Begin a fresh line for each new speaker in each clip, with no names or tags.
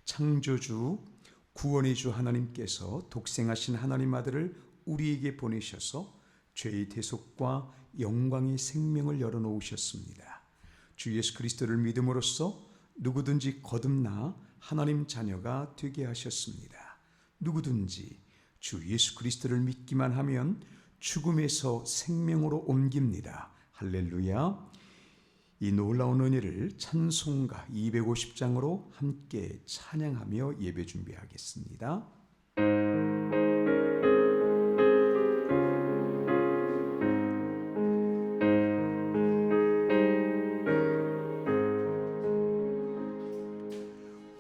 창조주, 구원의 주 하나님께서 독생하신 하나님 아들을 우리에게 보내셔서 죄의 대속과 영광의 생명을 열어놓으셨습니다. 주 예수 그리스도를 믿음으로써 누구든지 거듭나 하나님 자녀가 되게 하셨습니다. 누구든지 주 예수 그리스도를 믿기만 하면 죽음에서 생명으로 옮깁니다. 할렐루야. 이 놀라운 은혜를 찬송가 250장으로 함께 찬양하며 예배 준비하겠습니다.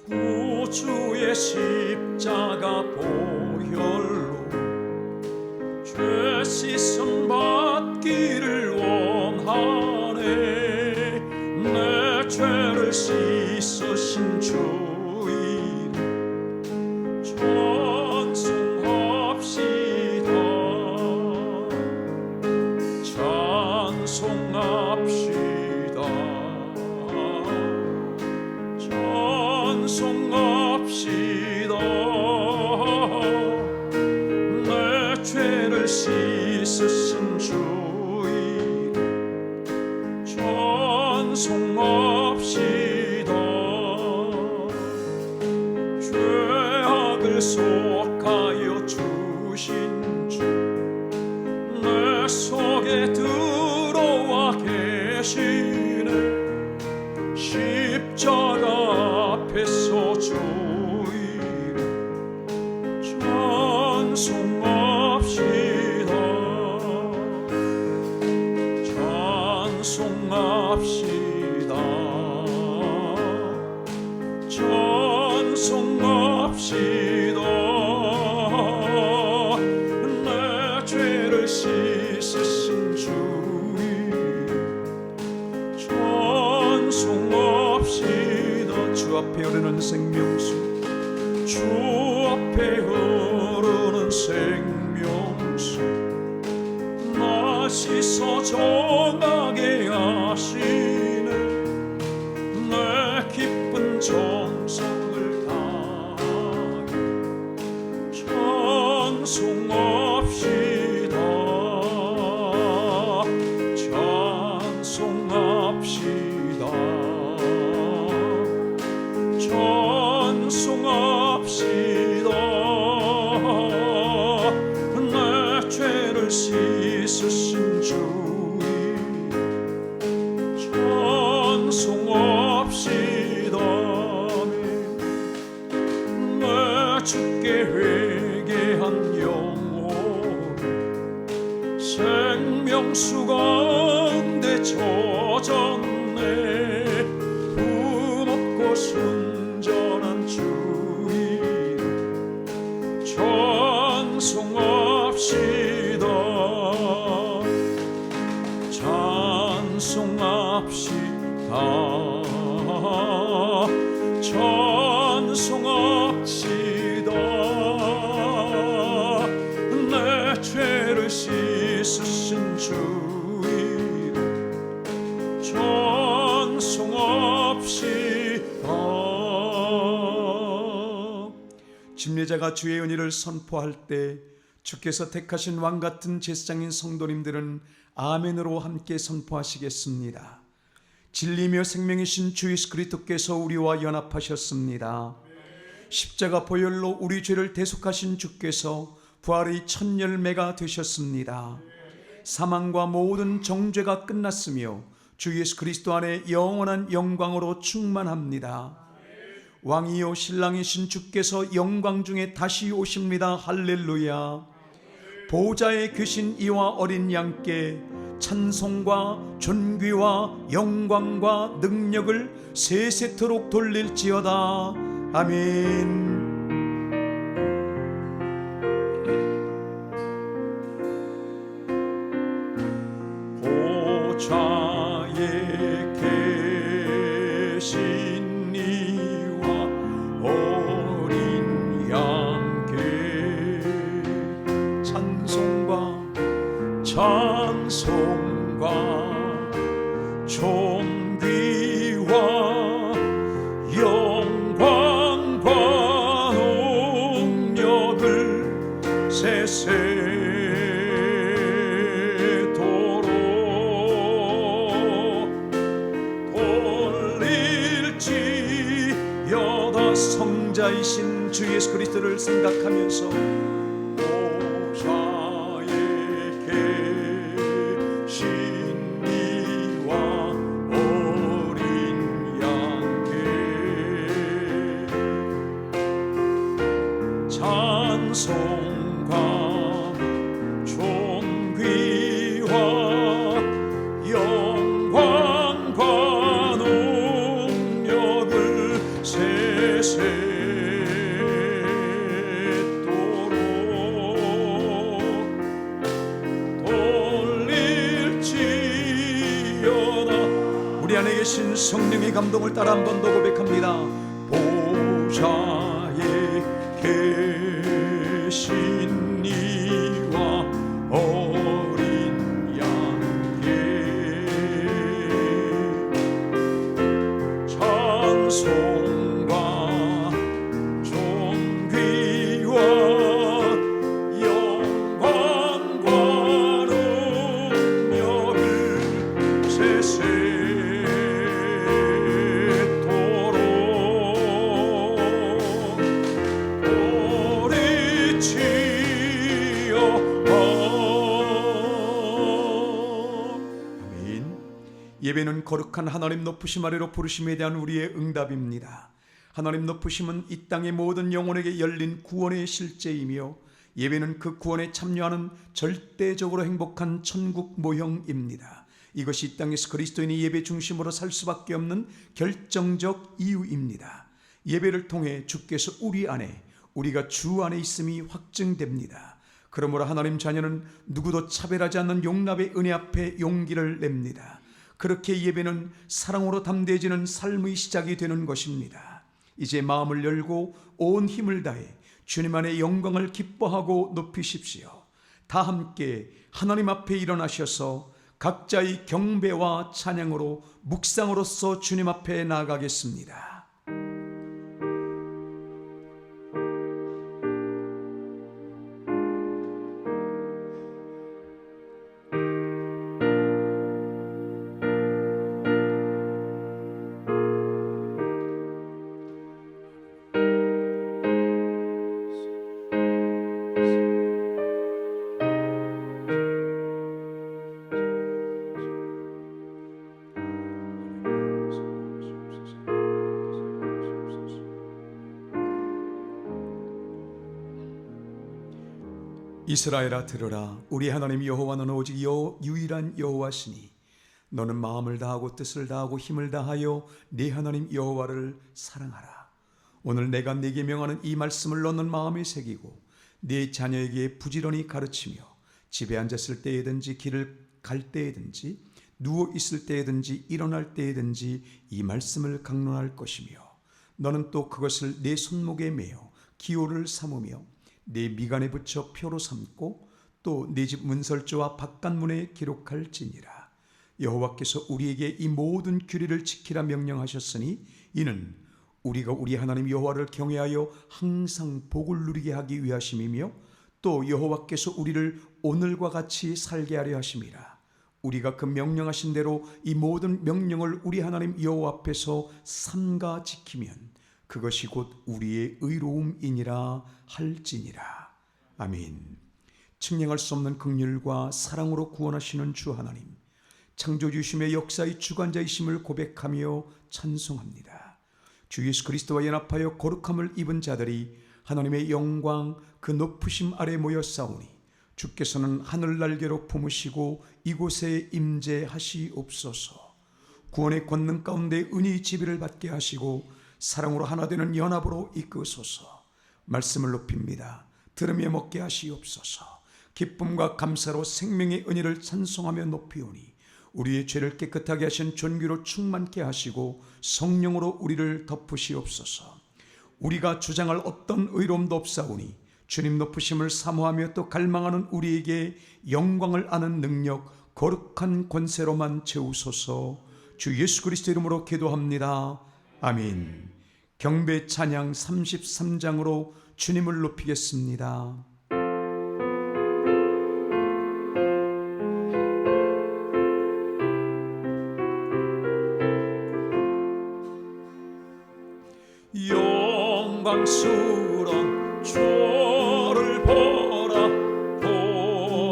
구주의 십자가 보혈로 죄 씻음 받기를 원하네. 내 죄를 씻으신 주 이름 찬송합시다. 찬송합시다. 찬송합시다. 내 죄를 씻으신 주 이름 찬송합시다. 죄악을 속하여 주신 주 내 속에 들어와 계시네. 십자가 앞에서 주 이름 찬송합시다. 찬송합시다. 찬송합시다. 내 죄를 씻으신 주 이름 찬송합시다.
주 앞에 흐르는 생명수,
주 앞에 흐르는 생명수 나 씻어 정하게 하시네. 내 기쁜 정성을 다하여 찬송합시다. 찬송합시다. 찬송합시다. 내 죄를 씻으신 주 이름 찬송합시다. 내 주께 회개한 영혼 생명수 가운데 젖었네. 품없고 순전한 주 이름 찬송합시다. 찬송합시다. 찬송합시다. 내 죄를 씻으신 주 이름 찬송합시다.
침례자가 주의 은혜를 선포할 때 주께서 택하신 왕같은 제사장인 성도님들은 아멘으로 함께 선포하시겠습니다. 진리며 생명이신 주 예수 그리스도께서 우리와 연합하셨습니다. 십자가 보혈로 우리 죄를 대속하신 주께서 부활의 첫 열매가 되셨습니다. 사망과 모든 정죄가 끝났으며 주 예수 그리스도 안에 영원한 영광으로 충만합니다. 왕이요 신랑이신 주께서 영광 중에 다시 오십니다. 할렐루야. 보좌에 계신 이와 어린 양께 찬송과 존귀와 영광과 능력을 세세토록 돌릴지어다. 아멘.
보좌에 계신 이와 어린 양께 찬송과 존귀와 영광과
성자이신 주 예수 그리스도를 생각하면서
보좌에 계신 이와 어린 양께 찬송과 존귀와 영광과 능력을 세세토록 돌릴지어다.
우리 안에 계신 성령의 감동을 따라 한 번 더 고백합니다.
보좌에 계신 이와 어린 양께 찬송과 존귀와 영광과 능력을 세세토록
아멘. 예배는 거룩한 하나님 높으심 아래로 부르심에 대한 우리의 응답입니다. 하나님 높으심은 이 땅의 모든 영혼에게 열린 구원의 실제이며 예배는 그 구원에 참여하는 절대적으로 행복한 천국 모형입니다. 이것이 이 땅에서 그리스도인이 예배 중심으로 살 수밖에 없는 결정적 이유입니다. 예배를 통해 주께서 우리 안에, 우리가 주 안에 있음이 확증됩니다. 그러므로 하나님 자녀는 누구도 차별하지 않는 용납의 은혜 앞에 용기를 냅니다. 그렇게 예배는 사랑으로 담대해지는 삶의 시작이 되는 것입니다. 이제 마음을 열고 온 힘을 다해 주님 안의 영광을 기뻐하고 높이십시오. 다 함께 하나님 앞에 일어나셔서 각자의 경배와 찬양으로 묵상으로서 주님 앞에 나아가겠습니다. 이스라엘아 들으라. 우리 하나님 여호와는 오직 유일한 여호와시니 너는 마음을 다하고 뜻을 다하고 힘을 다하여 네 하나님 여호와를 사랑하라. 오늘 내가 네게 명하는 이 말씀을 너는 마음에 새기고 네 자녀에게 부지런히 가르치며 집에 앉았을 때에든지 길을 갈 때에든지 누워 있을 때에든지 일어날 때에든지 이 말씀을 강론할 것이며 너는 또 그것을 네 손목에 매어 기호를 삼으며 네 미간에 붙여 표로 삼고 또 네 집 문설주와 바깥문에 기록할지니라. 여호와께서 우리에게 이 모든 규례를 지키라 명령하셨으니 이는 우리가 우리 하나님 여호와를 경외하여 항상 복을 누리게 하기 위하심이며 또 여호와께서 우리를 오늘과 같이 살게 하려 하심이라. 우리가 그 명령하신 대로 이 모든 명령을 우리 하나님 여호와 앞에서 삼가 지키면 그것이 곧 우리의 의로움이니라 할지니라. 아멘. 측량할 수 없는 긍휼과 사랑으로 구원하시는 주 하나님, 창조주심의 역사의 주관자이심을 고백하며 찬송합니다. 주 예수 그리스도와 연합하여 거룩함을 입은 자들이 하나님의 영광 그 높으심 아래 모여 싸우니 주께서는 하늘 날개로 품으시고 이곳에 임재하시옵소서. 구원의 권능 가운데 은혜의 지배를 받게 하시고 사랑으로 하나 되는 연합으로 이끄소서. 말씀을 높입니다. 들으며 먹게 하시옵소서. 기쁨과 감사로 생명의 은혜를 찬송하며 높이오니 우리의 죄를 깨끗하게 하신 존귀로 충만케 하시고 성령으로 우리를 덮으시옵소서. 우리가 주장할 어떤 의로움도 없사오니 주님 높으심을 사모하며 또 갈망하는 우리에게 영광을 아는 능력 거룩한 권세로만 채우소서. 주 예수 그리스도 이름으로 기도합니다. 아멘. 경배 찬양 33장으로 주님을 높이겠습니다.
영 영광스러운 주를 보라.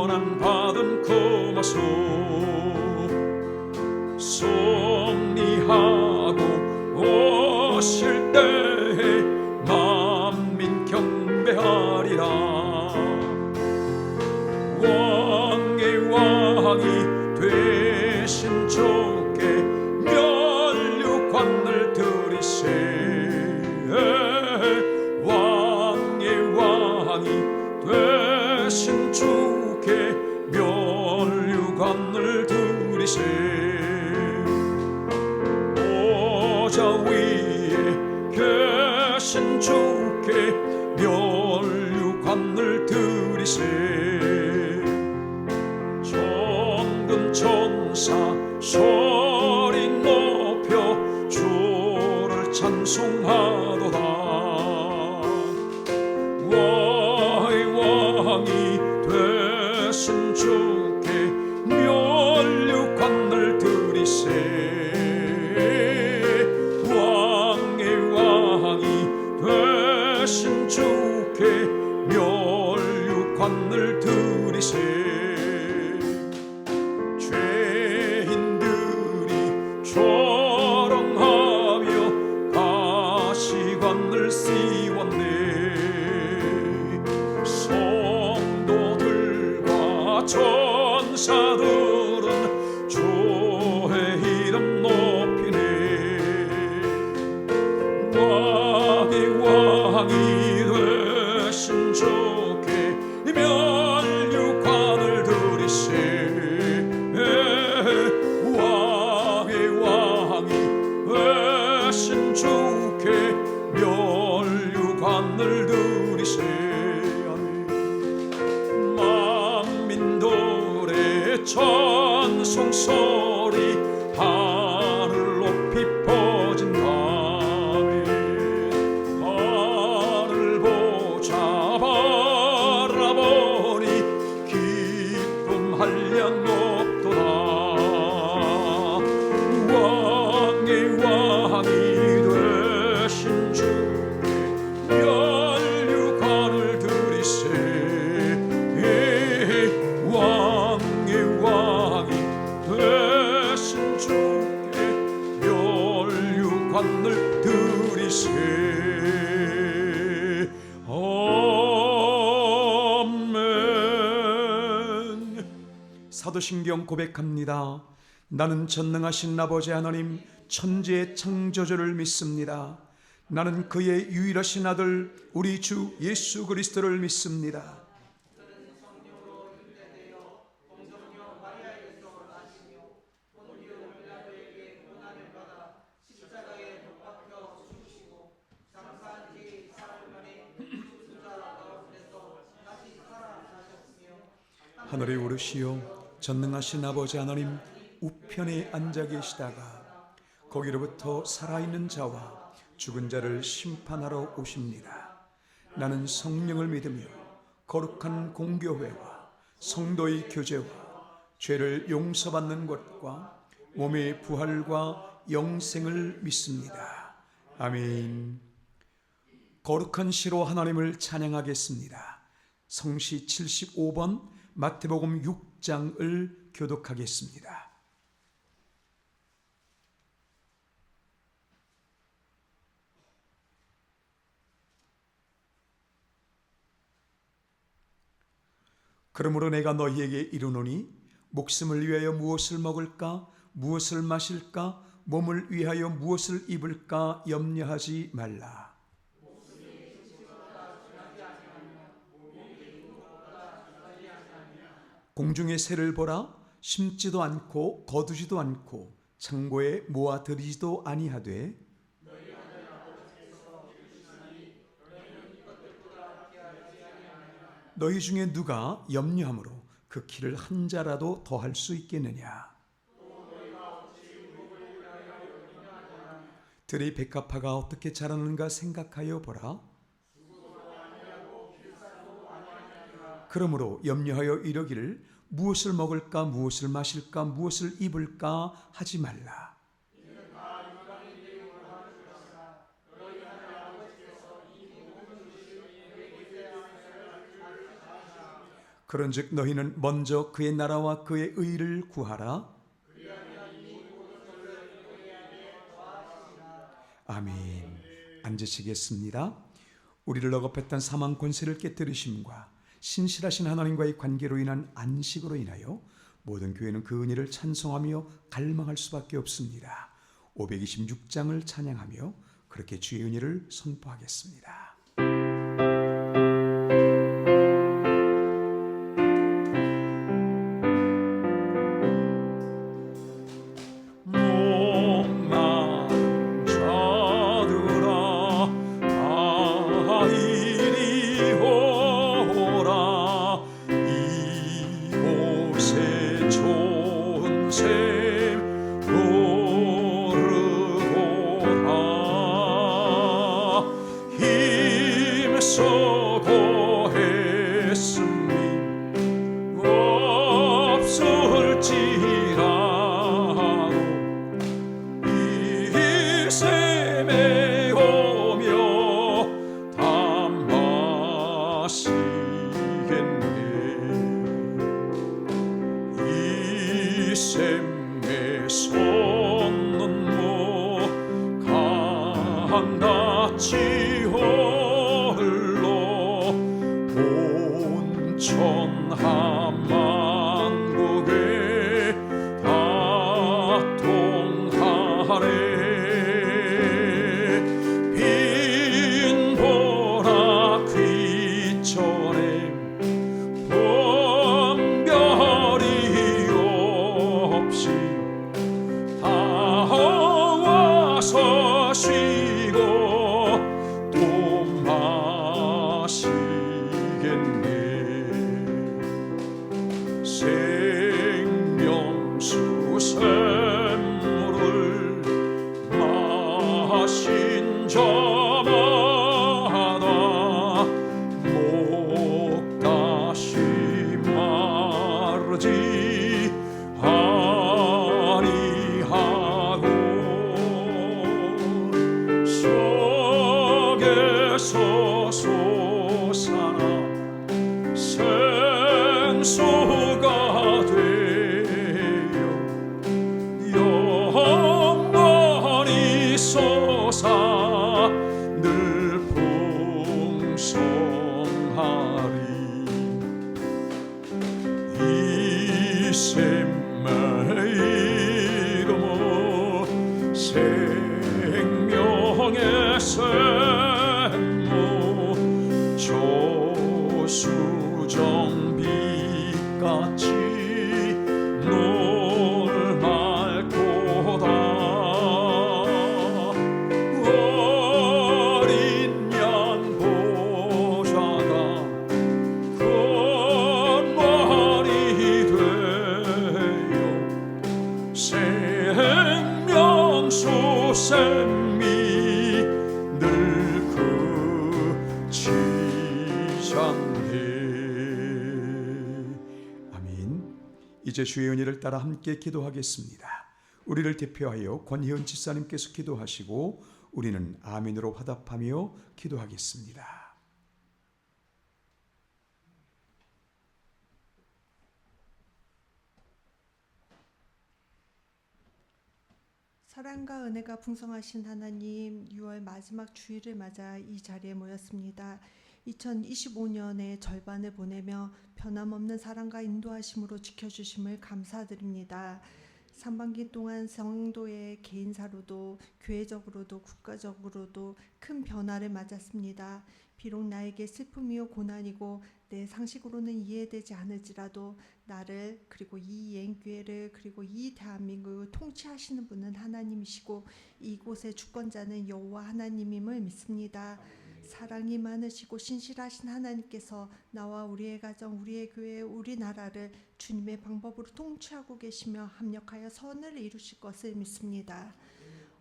고난받은 그 모습 승리하고 오실 때에 만민 경배하리라. 왕의 왕이 되신 주께 면류관을 드리세. 왕의 왕이 되신 주께 면류관을 드리세. 보좌 위에 계신 주께 면류관을 드리세. 천군 천사 소리 높여 주를 찬송하도다. 왕의 왕이 되신 주께 면류관을 드리세. 왕의 왕이 되신 주께 면류관을 드리세. 죄인들이 조롱하며 가시관을 씌웠네. 성도들과 천사들은 주의 이름 높이네. 왕의 왕이 되신 주께 면류관을 드리세. 왕의 왕이 되신 주께 면류관을 드리세. 만민들의 찬송소리 하늘 높이 퍼진다네. 하늘 보자 바라보니 기쁨 한량 없도다. 왕의 왕이 되신 주께 면류관을 드리세. 왕의 왕이 되신 주께 면류관을 드리세. 아멘.
사도신경 고백합니다. 나는 전능하신 아버지 하나님 천지의 창조주를 믿습니다. 나는 그의 유일하신 아들 우리 주 예수 그리스도를 믿습니다. 하늘에 오르시어 전능하신 아버지 하나님 우편에 앉아 계시다가 거기로부터 살아있는 자와 죽은 자를 심판하러 오십니다. 나는 성령을 믿으며 거룩한 공교회와 성도의 교제와 죄를 용서받는 것과 몸의 부활과 영생을 믿습니다. 아멘. 거룩한 시로 하나님을 찬양하겠습니다. 성시 75번 마태복음 6장을 교독하겠습니다. 그러므로 내가 너희에게 이르노니 목숨을 위하여 무엇을 먹을까 무엇을 마실까 몸을 위하여 무엇을 입을까 염려하지 말라. 공중의 새를 보라. 심지도 않고 거두지도 않고 창고에 모아들이지도 아니하되 너희 중에 누가 염려함으로 그 키를 한 자라도 더할 수 있겠느냐. 들의 백합화가 어떻게 자라는가 생각하여 보라. 그러므로 염려하여 이르기를 무엇을 먹을까 무엇을 마실까 무엇을 입을까 하지 말라. 그런즉 너희는 먼저 그의 나라와 그의 의를 구하라. 아멘. 앉으시겠습니다. 우리를 억압했던 사망 권세를 깨뜨리심과 신실하신 하나님과의 관계로 인한 안식으로 인하여 모든 교회는 그 은혜를 찬송하며 갈망할 수밖에 없습니다. 526장을 찬양하며 그렇게 주의 은혜를 선포하겠습니다.
목마른 자들아 다 이리 오라. 이곳에 좋은 샘 흐르도다. 힘쓰고 애쓰니 없을지라도 이 샘에 오며 다 마시겠네. 이 샘에 솟는 강같이 흘러 온천 한만국에 다 통하래. 빈 보라 귀천에 분별이 없이 다 와서 쉬고 또 마시겠네. 생명수 샘물을 마신 자마다 목 다시 마르지 아니하고 속에서 솟아나 생수가 되어 영원히 솟아 늘 풍성하리. 이 샘의 이름은 생명의 샘무 조수정빛같이 늘 맑도다. 어린 양 보좌가 큰 말이 되어 생명수 샘이 늘 그치잖네.
아멘. 이제 주의 은혜를 따라 함께 기도하겠습니다. 우리를 대표하여 권희은 집사님께서 기도하시고 우리는 아멘으로 화답하며 기도하겠습니다.
사랑과 은혜가 풍성하신 하나님, 6월 마지막 주일을 맞아 이 자리에 모였습니다. 2025년의 절반을 보내며 변함없는 사랑과 인도하심으로 지켜주심을 감사드립니다. 상반기 동안 성도의 개인사로도 교회적으로도 국가적으로도 큰 변화를 맞았습니다. 비록 나에게 슬픔이요 고난이고 내 상식으로는 이해되지 않을지라도 나를 그리고 이 예인교회를 그리고 이 대한민국을 통치하시는 분은 하나님이시고 이곳의 주권자는 여호와 하나님임을 믿습니다. 사랑이 많으시고 신실하신 하나님께서 나와 우리의 가정, 우리의 교회, 우리나라를 주님의 방법으로 통치하고 계시며 합력하여 선을 이루실 것을 믿습니다.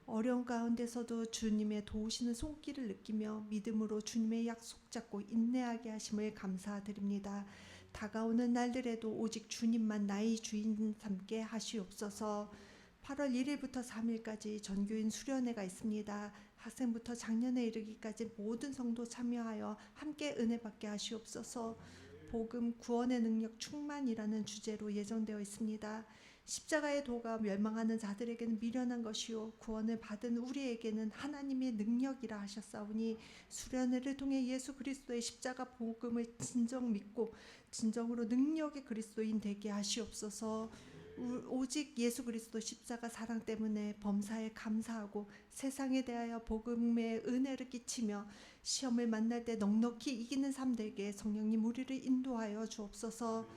어려운 가운데서도 주님의 도우시는 손길을 느끼며 믿음으로 주님의 약속 잡고 인내하게 하심을 감사드립니다. 다가오는 날들에도 오직 주님만 나의 주인 삼게 하시옵소서. 8월 1일부터 3일까지 전교인 수련회가 있습니다. 학생부터 작년에 이르기까지 모든 성도 참여하여 함께 은혜 받게 하시옵소서. 복음 구원의 능력 충만이라는 주제로 예정되어 있습니다. 십자가의 도가 멸망하는 자들에게는 미련한 것이요 구원을 받은 우리에게는 하나님의 능력이라 하셨사오니 수련회를 통해 예수 그리스도의 십자가 복음을 진정 믿고 진정으로 능력의 그리스도인 되게 하시옵소서. 오직 예수 그리스도 십자가 사랑 때문에 범사에 감사하고 세상에 대하여 복음의 은혜를 끼치며 시험을 만날 때 넉넉히 이기는 삶 되게 성령님 우리를 인도하여 주옵소서.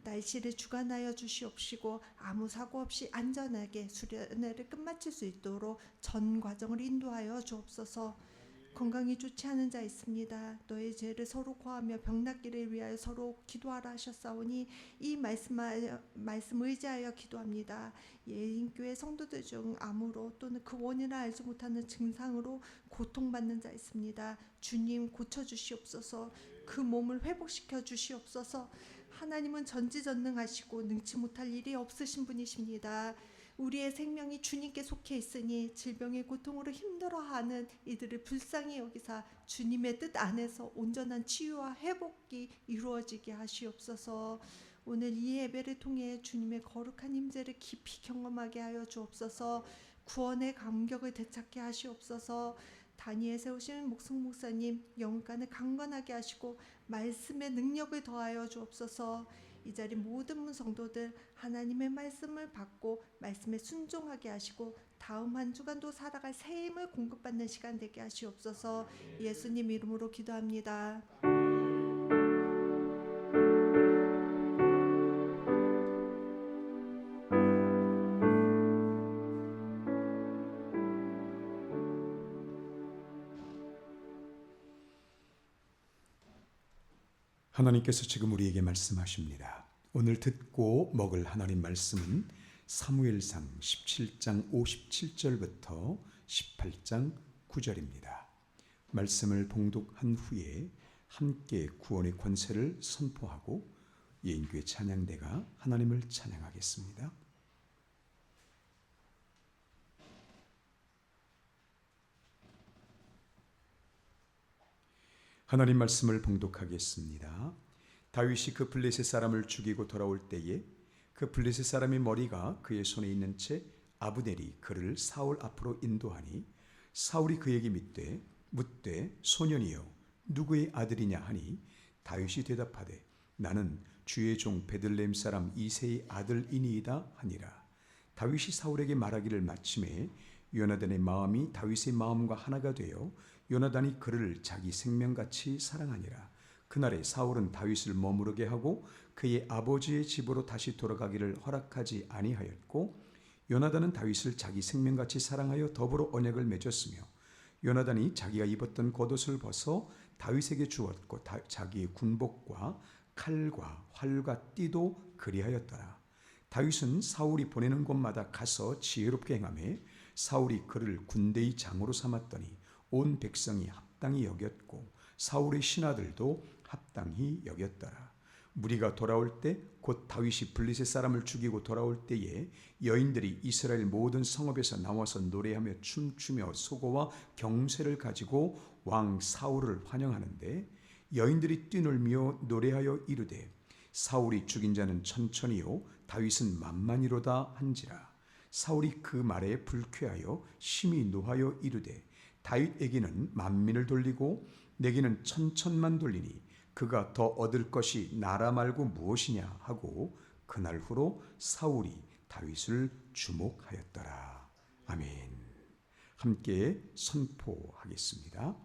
날씨를 주관하여 주시옵시고 아무 사고 없이 안전하게 수련회를 끝마칠 수 있도록 전 과정을 인도하여 주옵소서. 건강이 좋지 않은 자 있습니다. 너의 죄를 서로 고하며 병낫기를 위하여 서로 기도하라 하셨사오니 이 말씀 의지하여 기도합니다. 예인교회 성도들 중 암으로 또는 그 원인을 알지 못하는 증상으로 고통받는 자 있습니다. 주님 고쳐주시옵소서. 그 몸을 회복시켜 주시옵소서. 하나님은 전지전능하시고 능치 못할 일이 없으신 분이십니다. 우리의 생명이 주님께 속해 있으니 질병의 고통으로 힘들어하는 이들을 불쌍히 여기사 주님의 뜻 안에서 온전한 치유와 회복이 이루어지게 하시옵소서. 오늘 이 예배를 통해 주님의 거룩한 임재를 깊이 경험하게 하여 주옵소서. 구원의 감격을 되찾게 하시옵소서. 다니엘 세우신 목성 목사님 영혼간을 강건하게 하시고 말씀의 능력을 더하여 주옵소서. 이 자리 모든 성도들 하나님의 말씀을 받고 말씀에 순종하게 하시고 다음 한 주간도 살아갈 새 힘을 공급받는 시간 되게 하시옵소서. 예수님 이름으로 기도합니다.
하나님께서 지금 우리에게 말씀하십니다. 오늘 듣고 먹을 하나님 말씀은 사무엘상 17장 57절부터 18장 9절입니다. 말씀을 봉독한 후에 함께 구원의 권세를 선포하고 예인교회 찬양대가 하나님을 찬양하겠습니다. 하나님 말씀을 봉독하겠습니다. 다윗이 그 블레셋 사람을 죽이고 돌아올 때에 그 블레셋 사람의 머리가 그의 손에 있는 채 아브넬이 그를 사울 앞으로 인도하니 사울이 그에게 묻되 소년이여 누구의 아들이냐 하니 다윗이 대답하되 나는 주의 종 베들레헴 사람 이새의 아들이니이다 하니라. 다윗이 사울에게 말하기를 마침에 요나단의 마음이 다윗의 마음과 하나가 되어 요나단이 그를 자기 생명같이 사랑하니라. 그날에 사울은 다윗을 머무르게 하고 그의 아버지의 집으로 다시 돌아가기를 허락하지 아니하였고 요나단은 다윗을 자기 생명같이 사랑하여 더불어 언약을 맺었으며 요나단이 자기가 입었던 겉옷을 벗어 다윗에게 주었고 자기의 군복과 칼과 활과 띠도 그리하였더라. 다윗은 사울이 보내는 곳마다 가서 지혜롭게 행하며 사울이 그를 군대의 장으로 삼았더니 온 백성이 합당히 여겼고 사울의 신하들도 합당히 여겼더라. 무리가 돌아올 때 곧 다윗이 블레셋 사람을 죽이고 돌아올 때에 여인들이 이스라엘 모든 성읍에서 나와서 노래하며 춤추며 소고와 경쇠를 가지고 왕 사울을 환영하는데 여인들이 뛰놀며 노래하여 이르되 사울이 죽인 자는 천천히요 다윗은 만만이로다 한지라. 사울이 그 말에 불쾌하여 심히 노하여 이르되 다윗에게는 만민을 돌리고 내게는 천천만 돌리니 그가 더 얻을 것이 나라 말고 무엇이냐 하고 그날 후로 사울이 다윗을 주목하였더라. 아멘. 함께 선포하겠습니다.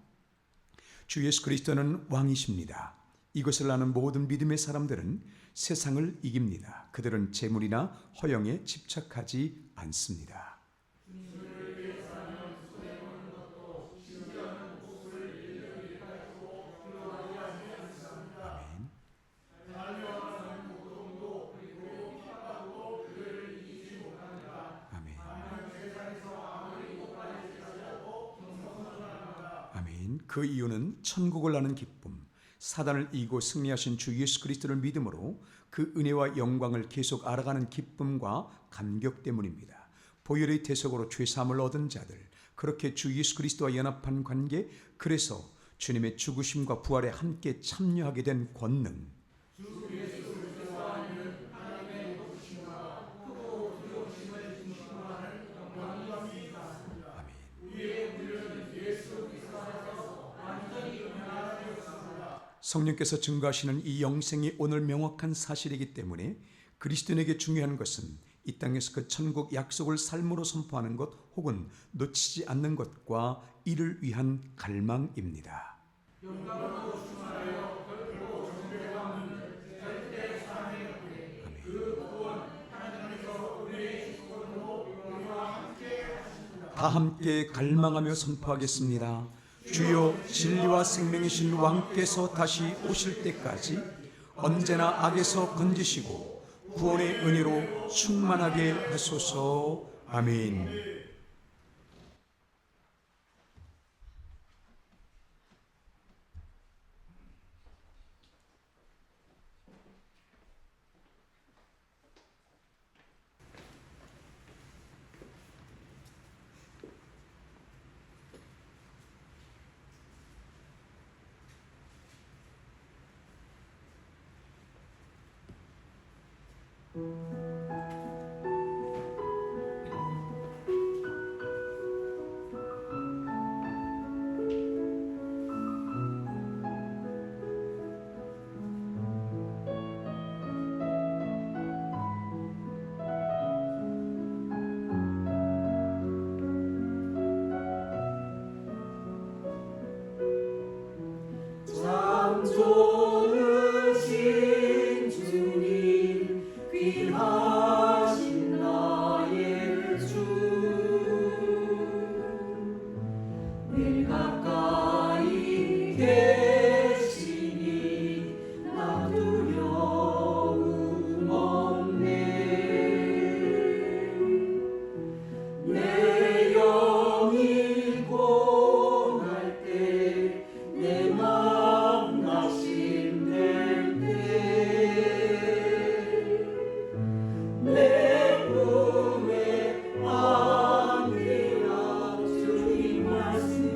주 예수 그리스도는 왕이십니다. 이것을 아는 모든 믿음의 사람들은 세상을 이깁니다. 그들은 재물이나 허영에 집착하지 않습니다. 그 이유는 천국을 아는 기쁨, 사단을 이기고 승리하신 주 예수 그리스도를 믿음으로 그 은혜와 영광을 계속 알아가는 기쁨과 감격 때문입니다. 보혈의 대속으로 죄사함을 얻은 자들, 그렇게 주 예수 그리스도와 연합한 관계, 그래서 주님의 죽으심과 부활에 함께 참여하게 된 권능, 성령께서 증거하시는 이 영생이 오늘 명확한 사실이기 때문에 그리스도인에게 중요한 것은 이 땅에서 그 천국 약속을 삶으로 선포하는 것 혹은 놓치지 않는 것과 이를 위한 갈망입니다. 다 함께 갈망하며 선포하겠습니다. 주여, 진리와 생명이신 왕께서 다시 오실 때까지 언제나 악에서 건지시고 구원의 은혜로 충만하게 하소서. 아멘.
창조주신 주님 귀하신 나의 주 늘 가까이 계시니 나 두려움 없네 내 영이 고날 때 내 맘 낙심될 때내 꿈에 안기나 주님 말씀하셨네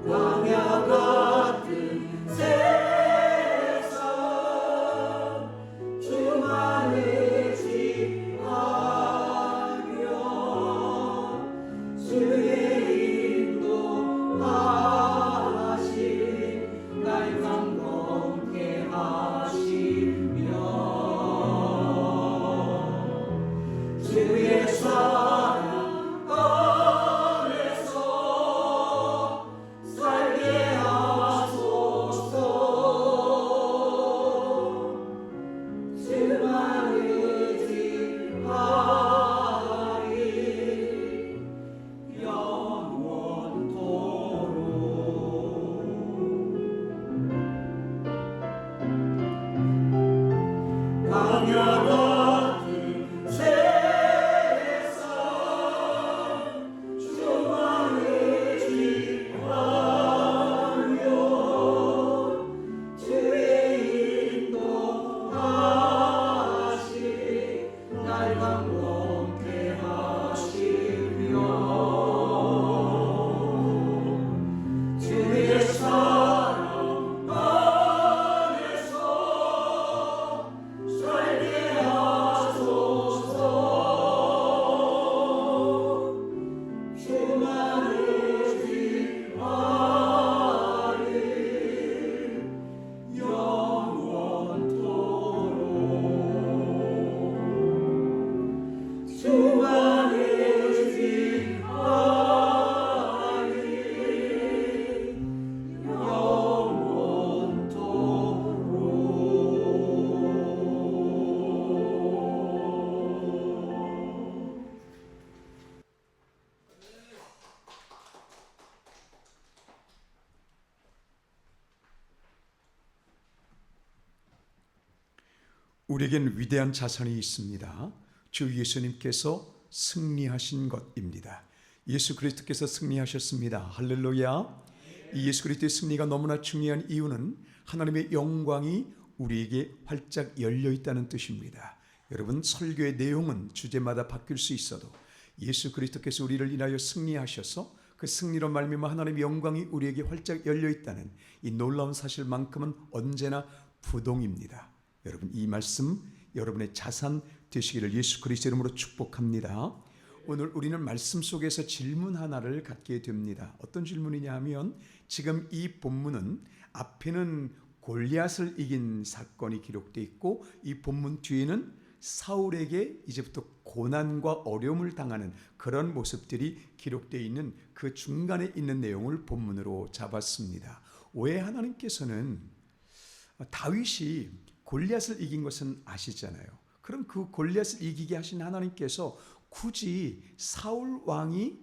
광야 같은 세상 주만을 지하며 주의 인도하심 날 강건케 하시며 주의 사랑 안에서 살게 하소서 주만을 지하리 영원토록 광야 같은 세상 주만을 지하며 주의 인도하심 날 강건케 하시며 주의 사랑 안에서 살게 하소서 주만을 지하리 영원토록 주만을 지하리 영원토록
우리에겐 위대한 자산이 있습니다. 주 예수님께서 승리하신 것입니다. 예수 그리스도께서 승리하셨습니다. 할렐루야. 이 예수 그리스도의 승리가 너무나 중요한 이유는 하나님의 영광이 우리에게 활짝 열려 있다는 뜻입니다. 여러분, 설교의 내용은 주제마다 바뀔 수 있어도 예수 그리스도께서 우리를 인하여 승리하셔서 그 승리로 말미암아 하나님의 영광이 우리에게 활짝 열려 있다는 이 놀라운 사실만큼은 언제나 부동입니다. 여러분, 이 말씀 여러분의 자산 되시기를 예수 그리스도 이름으로 축복합니다. 오늘 우리는 말씀 속에서 질문 하나를 갖게 됩니다. 어떤 질문이냐 하면 지금 이 본문은 앞에는 골리앗을 이긴 사건이 기록되어 있고 이 본문 뒤에는 사울에게 이제부터 고난과 어려움을 당하는 그런 모습들이 기록되어 있는 그 중간에 있는 내용을 본문으로 잡았습니다. 왜 하나님께서는 다윗이 골리앗을 이긴 것은 아시잖아요. 그럼 그 골리앗을 이기게 하신 하나님께서 굳이 사울 왕이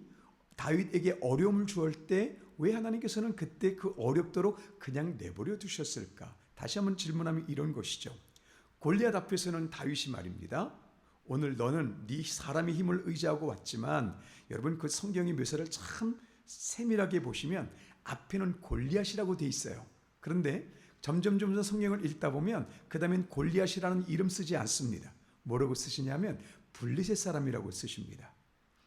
다윗에게 어려움을 주었을 때 왜 하나님께서는 그때 그 어렵도록 그냥 내버려 두셨을까? 다시 한번 질문하면 이런 것이죠. 골리앗 앞에서는 다윗이 말입니다. 오늘 너는 네 사람의 힘을 의지하고 왔지만 여러분 그 성경의 묘사를 참 세밀하게 보시면 앞에는 골리앗이라고 돼 있어요. 그런데 점점 성경을 읽다 보면 그 다음엔 골리앗이라는 이름 쓰지 않습니다. 뭐라고 쓰시냐면 블레셋 사람이라고 쓰십니다.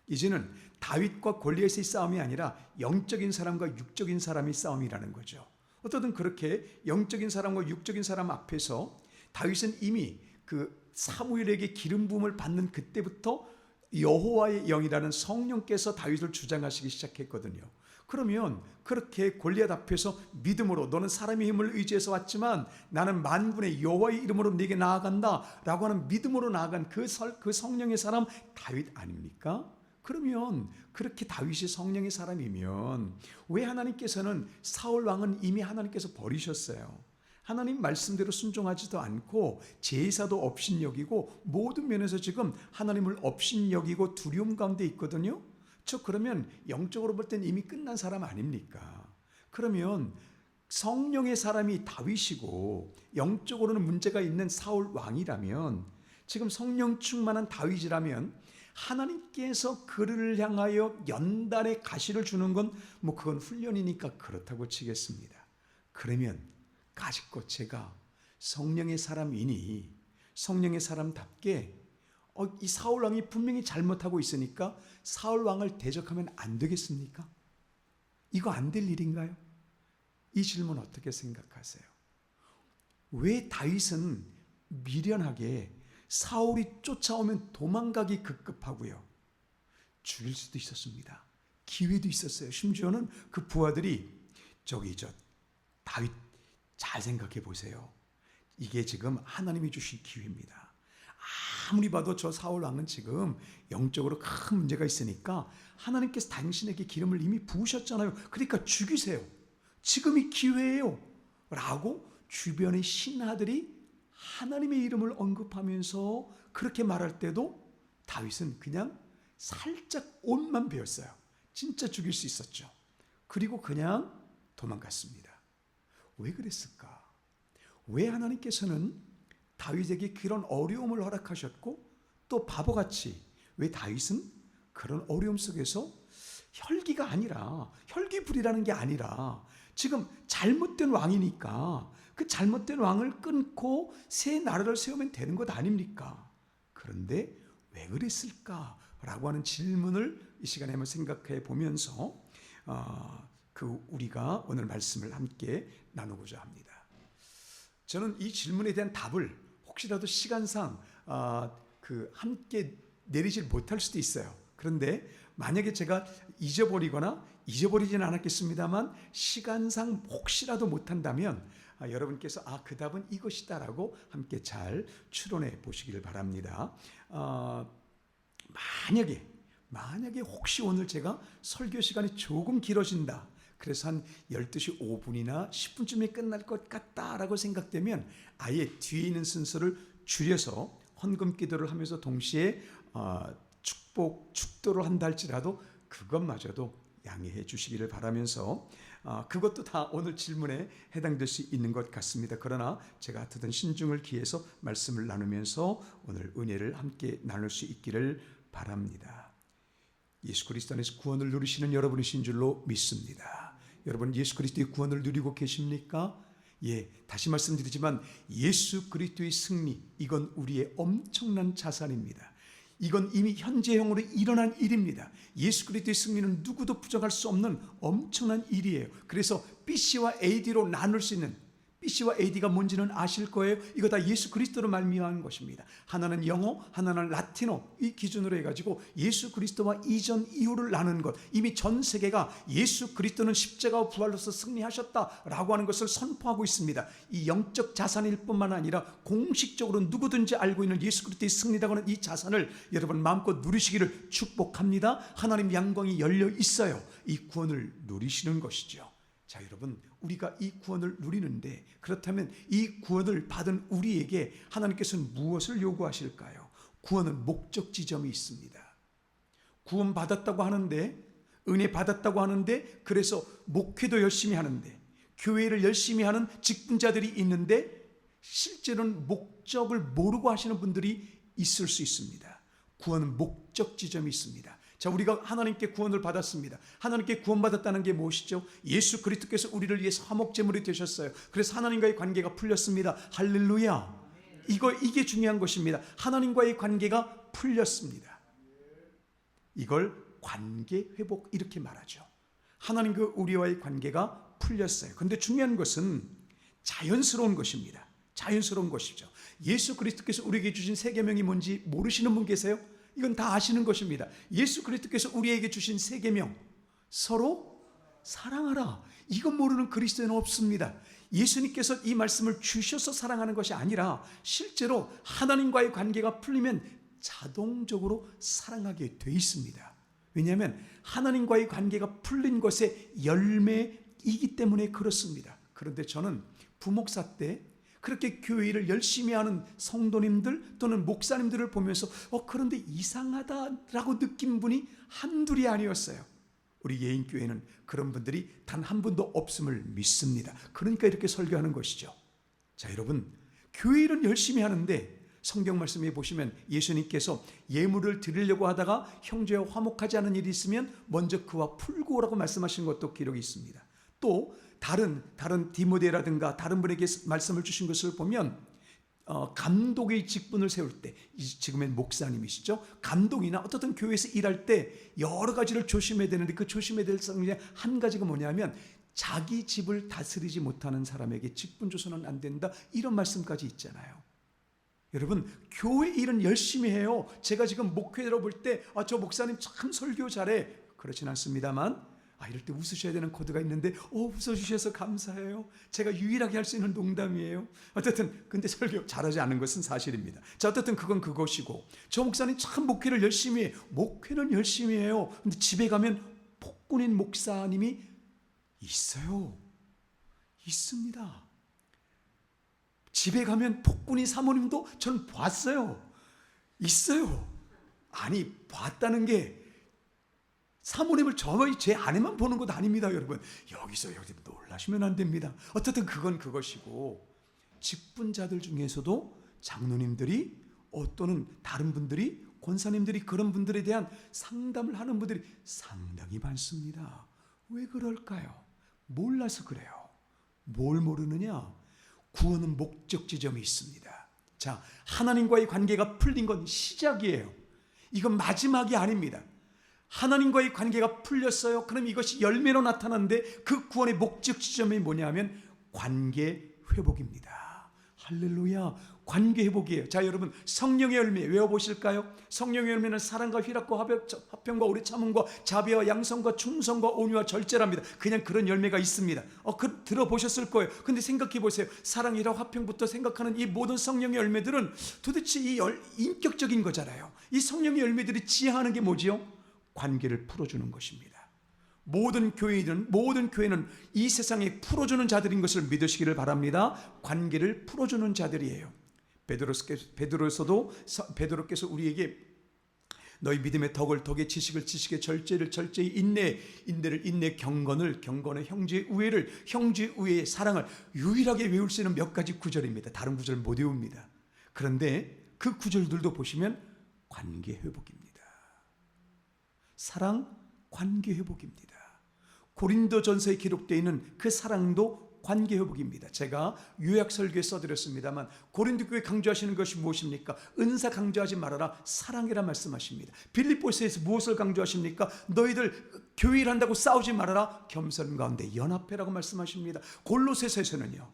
이제는 다윗과 골리앗의 싸움이 아니라 영적인 사람과 육적인 사람의 싸움이라는 거죠. 어떻든 그렇게 영적인 사람과 육적인 사람 앞에서 다윗은 이미 그 사무엘에게 기름 부음을 받는 그때부터 여호와의 영이라는 성령께서 다윗을 주장하시기 시작했거든요. 그러면 그렇게 골리앗 앞에서 믿음으로 너는 사람의 힘을 의지해서 왔지만 나는 만군의 여호와의 이름으로 네게 나아간다 라고 하는 믿음으로 나아간 그 성령의 사람 다윗 아닙니까? 그러면 그렇게 다윗이 성령의 사람이면 왜 하나님께서는 사울 왕은 이미 하나님께서 버리셨어요. 하나님 말씀대로 순종하지도 않고 제사도 업신여기고 모든 면에서 지금 하나님을 업신여기고 두려움 가운데 있거든요. 그러면 영적으로 볼 땐 이미 끝난 사람 아닙니까? 그러면 성령의 사람이 다윗이고 영적으로는 문제가 있는 사울 왕이라면 지금 성령 충만한 다윗이라면 하나님께서 그를 향하여 연단의 가시를 주는 건 뭐 그건 훈련이니까 그렇다고 치겠습니다. 그러면 가지고 제가 성령의 사람이니 성령의 사람답게 이 사울 왕이 분명히 잘못하고 있으니까 사울 왕을 대적하면 안 되겠습니까? 이거 안 될 일인가요? 이 질문 어떻게 생각하세요? 왜 다윗은 미련하게 사울이 쫓아오면 도망가기 급급하고요. 죽일 수도 있었습니다. 기회도 있었어요. 심지어는 그 부하들이 다윗 잘 생각해 보세요. 이게 지금 하나님이 주신 기회입니다. 아무리 봐도 저 사울 왕은 지금 영적으로 큰 문제가 있으니까 하나님께서 당신에게 기름을 이미 부으셨잖아요. 그러니까 죽이세요. 지금이 기회예요. 라고 주변의 신하들이 하나님의 이름을 언급하면서 그렇게 말할 때도 다윗은 그냥 살짝 옷만 베었어요. 진짜 죽일 수 있었죠. 그리고 그냥 도망갔습니다. 왜 그랬을까? 왜 하나님께서는 다윗에게 그런 어려움을 허락하셨고 또 바보같이 왜 다윗은 그런 어려움 속에서 혈기가 아니라 혈기불이라는 게 아니라 지금 잘못된 왕이니까 그 잘못된 왕을 끊고 새 나라를 세우면 되는 것 아닙니까? 그런데 왜 그랬을까라고 하는 질문을 이 시간에 한번 생각해 보면서 우리가 오늘 말씀을 함께 나누고자 합니다. 저는 이 질문에 대한 답을 혹시라도 시간상 함께 내리질 못할 수도 있어요. 그런데 만약에 제가 잊어버리지는 않았겠습니다만 시간상 혹시라도 못한다면 여러분께서 그 답은 이것이다라고 함께 잘 추론해 보시기를 바랍니다. 만약에 혹시 오늘 제가 설교 시간이 조금 길어진다. 그래서 한 12시 5분이나 10분쯤에 끝날 것 같다라고 생각되면 아예 뒤에 있는 순서를 줄여서 헌금 기도를 하면서 동시에 축도를 한다 할지라도 그것마저도 양해해 주시기를 바라면서 그것도 다 오늘 질문에 해당될 수 있는 것 같습니다. 그러나 제가 드던 신중을 기해서 말씀을 나누면서 오늘 은혜를 함께 나눌 수 있기를 바랍니다. 예수 그리스도 안에서 구원을 누리시는 여러분이신 줄로 믿습니다. 여러분 예수 그리스도의 구원을 누리고 계십니까? 예, 다시 말씀드리지만 예수 그리스도의 승리, 이건 우리의 엄청난 자산입니다. 이건 이미 현재형으로 일어난 일입니다. 예수 그리스도의 승리는 누구도 부정할 수 없는 엄청난 일이에요. 그래서 BC와 AD로 나눌 수 있는 BC와 AD가 뭔지는 아실 거예요. 이거 다 예수 그리스도로 말미암은 것입니다. 하나는 영어, 하나는 라틴어 이 기준으로 해가지고 예수 그리스도와 이전 이후를 나누는 것. 이미 전 세계가 예수 그리스도는 십자가와 부활로서 승리하셨다라고 하는 것을 선포하고 있습니다. 이 영적 자산일 뿐만 아니라 공식적으로 누구든지 알고 있는 예수 그리스도의 승리라고 하는 이 자산을 여러분 마음껏 누리시기를 축복합니다. 하나님 양광이 열려 있어요. 이 구원을 누리시는 것이죠. 자, 여러분, 우리가 이 구원을 누리는데 그렇다면 이 구원을 받은 우리에게 하나님께서는 무엇을 요구하실까요? 구원은 목적 지점이 있습니다. 구원 받았다고 하는데, 은혜 받았다고 하는데, 그래서 목회도 열심히 하는데, 교회를 열심히 하는 직분자들이 있는데 실제로는 목적을 모르고 하시는 분들이 있을 수 있습니다. 구원은 목적 지점이 있습니다. 자, 우리가 하나님께 구원을 받았습니다. 하나님께 구원받았다는 게 무엇이죠? 예수 그리스도께서 우리를 위해서 화목제물이 되셨어요. 그래서 하나님과의 관계가 풀렸습니다. 할렐루야. 이게 중요한 것입니다. 하나님과의 관계가 풀렸습니다. 이걸 관계 회복 이렇게 말하죠. 하나님과 우리와의 관계가 풀렸어요. 그런데 중요한 것은 자연스러운 것입니다. 자연스러운 것이죠. 예수 그리스도께서 우리에게 주신 세 계명이 뭔지 모르시는 분 계세요? 이건 다 아시는 것입니다. 예수 그리스도께서 우리에게 주신 세 계명, 서로 사랑하라. 이건 모르는 그리스도인은 없습니다. 예수님께서 이 말씀을 주셔서 사랑하는 것이 아니라 실제로 하나님과의 관계가 풀리면 자동적으로 사랑하게 돼 있습니다. 왜냐하면 하나님과의 관계가 풀린 것의 열매이기 때문에 그렇습니다. 그런데 저는 부목사 때 그렇게 교회 일을 열심히 하는 성도님들 또는 목사님들을 보면서 그런데 이상하다라고 느낀 분이 한둘이 아니었어요. 우리 예인교회는 그런 분들이 단 한 분도 없음을 믿습니다. 그러니까 이렇게 설교하는 것이죠. 자, 여러분, 교회 일은 열심히 하는데 성경 말씀에 보시면 예수님께서 예물을 드리려고 하다가 형제와 화목하지 않은 일이 있으면 먼저 그와 풀고 오라고 말씀하신 것도 기록이 있습니다. 또 다른 디모데라든가 다른 분에게 말씀을 주신 것을 보면 감독의 직분을 세울 때, 지금은 목사님이시죠. 감독이나 어떤 교회에서 일할 때 여러 가지를 조심해야 되는데 그 조심해야 될 한 가지가 뭐냐면 자기 집을 다스리지 못하는 사람에게 직분 줘서는 안 된다. 이런 말씀까지 있잖아요. 여러분, 교회 일은 열심히 해요. 제가 지금 목회자로 볼 때 저 목사님 참 설교 잘해. 그렇진 않습니다만 이럴 때 웃으셔야 되는 코드가 있는데 웃어주셔서 감사해요. 제가 유일하게 할 수 있는 농담이에요. 어쨌든 근데 설교 잘하지 않은 것은 사실입니다. 자, 어쨌든 그건 그것이고 저 목사님 참 목회를 열심히 해요. 목회는 열심히 해요. 근데 집에 가면 폭군인 목사님이 있어요. 있습니다. 집에 가면 폭군인 사모님도 저는 봤어요. 있어요. 아니, 봤다는 게 사모님을 제 아내만 보는 것 아닙니다, 여러분. 여기서 놀라시면 안 됩니다. 어쨌든 그건 그것이고 직분자들 중에서도 장로님들이 또는 다른 분들이 권사님들이 그런 분들에 대한 상담을 하는 분들이 상당히 많습니다. 왜 그럴까요? 몰라서 그래요. 뭘 모르느냐? 구원은 목적 지점이 있습니다. 자, 하나님과의 관계가 풀린 건 시작이에요. 이건 마지막이 아닙니다. 하나님과의 관계가 풀렸어요. 그럼 이것이 열매로 나타나는데 그 구원의 목적 지점이 뭐냐면 관계 회복입니다. 할렐루야. 관계 회복이에요. 자, 여러분, 성령의 열매 외워보실까요? 성령의 열매는 사랑과 희락과 화평과 오래 참음과 자비와 양성과 충성과 온유와 절제랍니다. 그냥 그런 열매가 있습니다. 들어보셨을 거예요. 근데 생각해 보세요. 사랑, 희락, 화평부터 생각하는 이 모든 성령의 열매들은 도대체 인격적인 거잖아요. 이 성령의 열매들이 지향하는 게 뭐지요? 관계를 풀어주는 것입니다. 모든 교회는 이 세상에 풀어주는 자들인 것을 믿으시기를 바랍니다. 관계를 풀어주는 자들이에요. 베드로께서 우리에게 너희 믿음의 덕의 지식을 지식의 절제를 절제의 인내를 인내 경건을 형제의 우애의 사랑을 유일하게 외울 수 있는 몇 가지 구절입니다. 다른 구절 못 외웁니다. 그런데 그 구절들도 보시면 관계 회복입니다. 사랑, 관계 회복입니다. 고린도전서에 기록되어 있는 그 사랑도 관계 회복입니다. 제가 요약 설교에 써드렸습니다만 고린도 교회 강조하시는 것이 무엇입니까? 은사 강조하지 말아라. 사랑이라 말씀하십니다. 빌립보서에서 무엇을 강조하십니까? 너희들 교회 일한다고 싸우지 말아라. 겸손 가운데 연합해라고 말씀하십니다. 골로새서에서는요,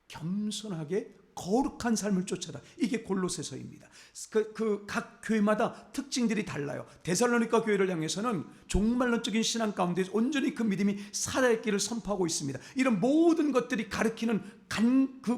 겸손하게 거룩한 삶을 쫓아라. 이게 골로새서입니다. 각 교회마다 특징들이 달라요. 데살로니가 교회를 향해서는 종말론적인 신앙 가운데 온전히 그 믿음이 살아야 길을 선포하고 있습니다. 이런 모든 것들이 가리키는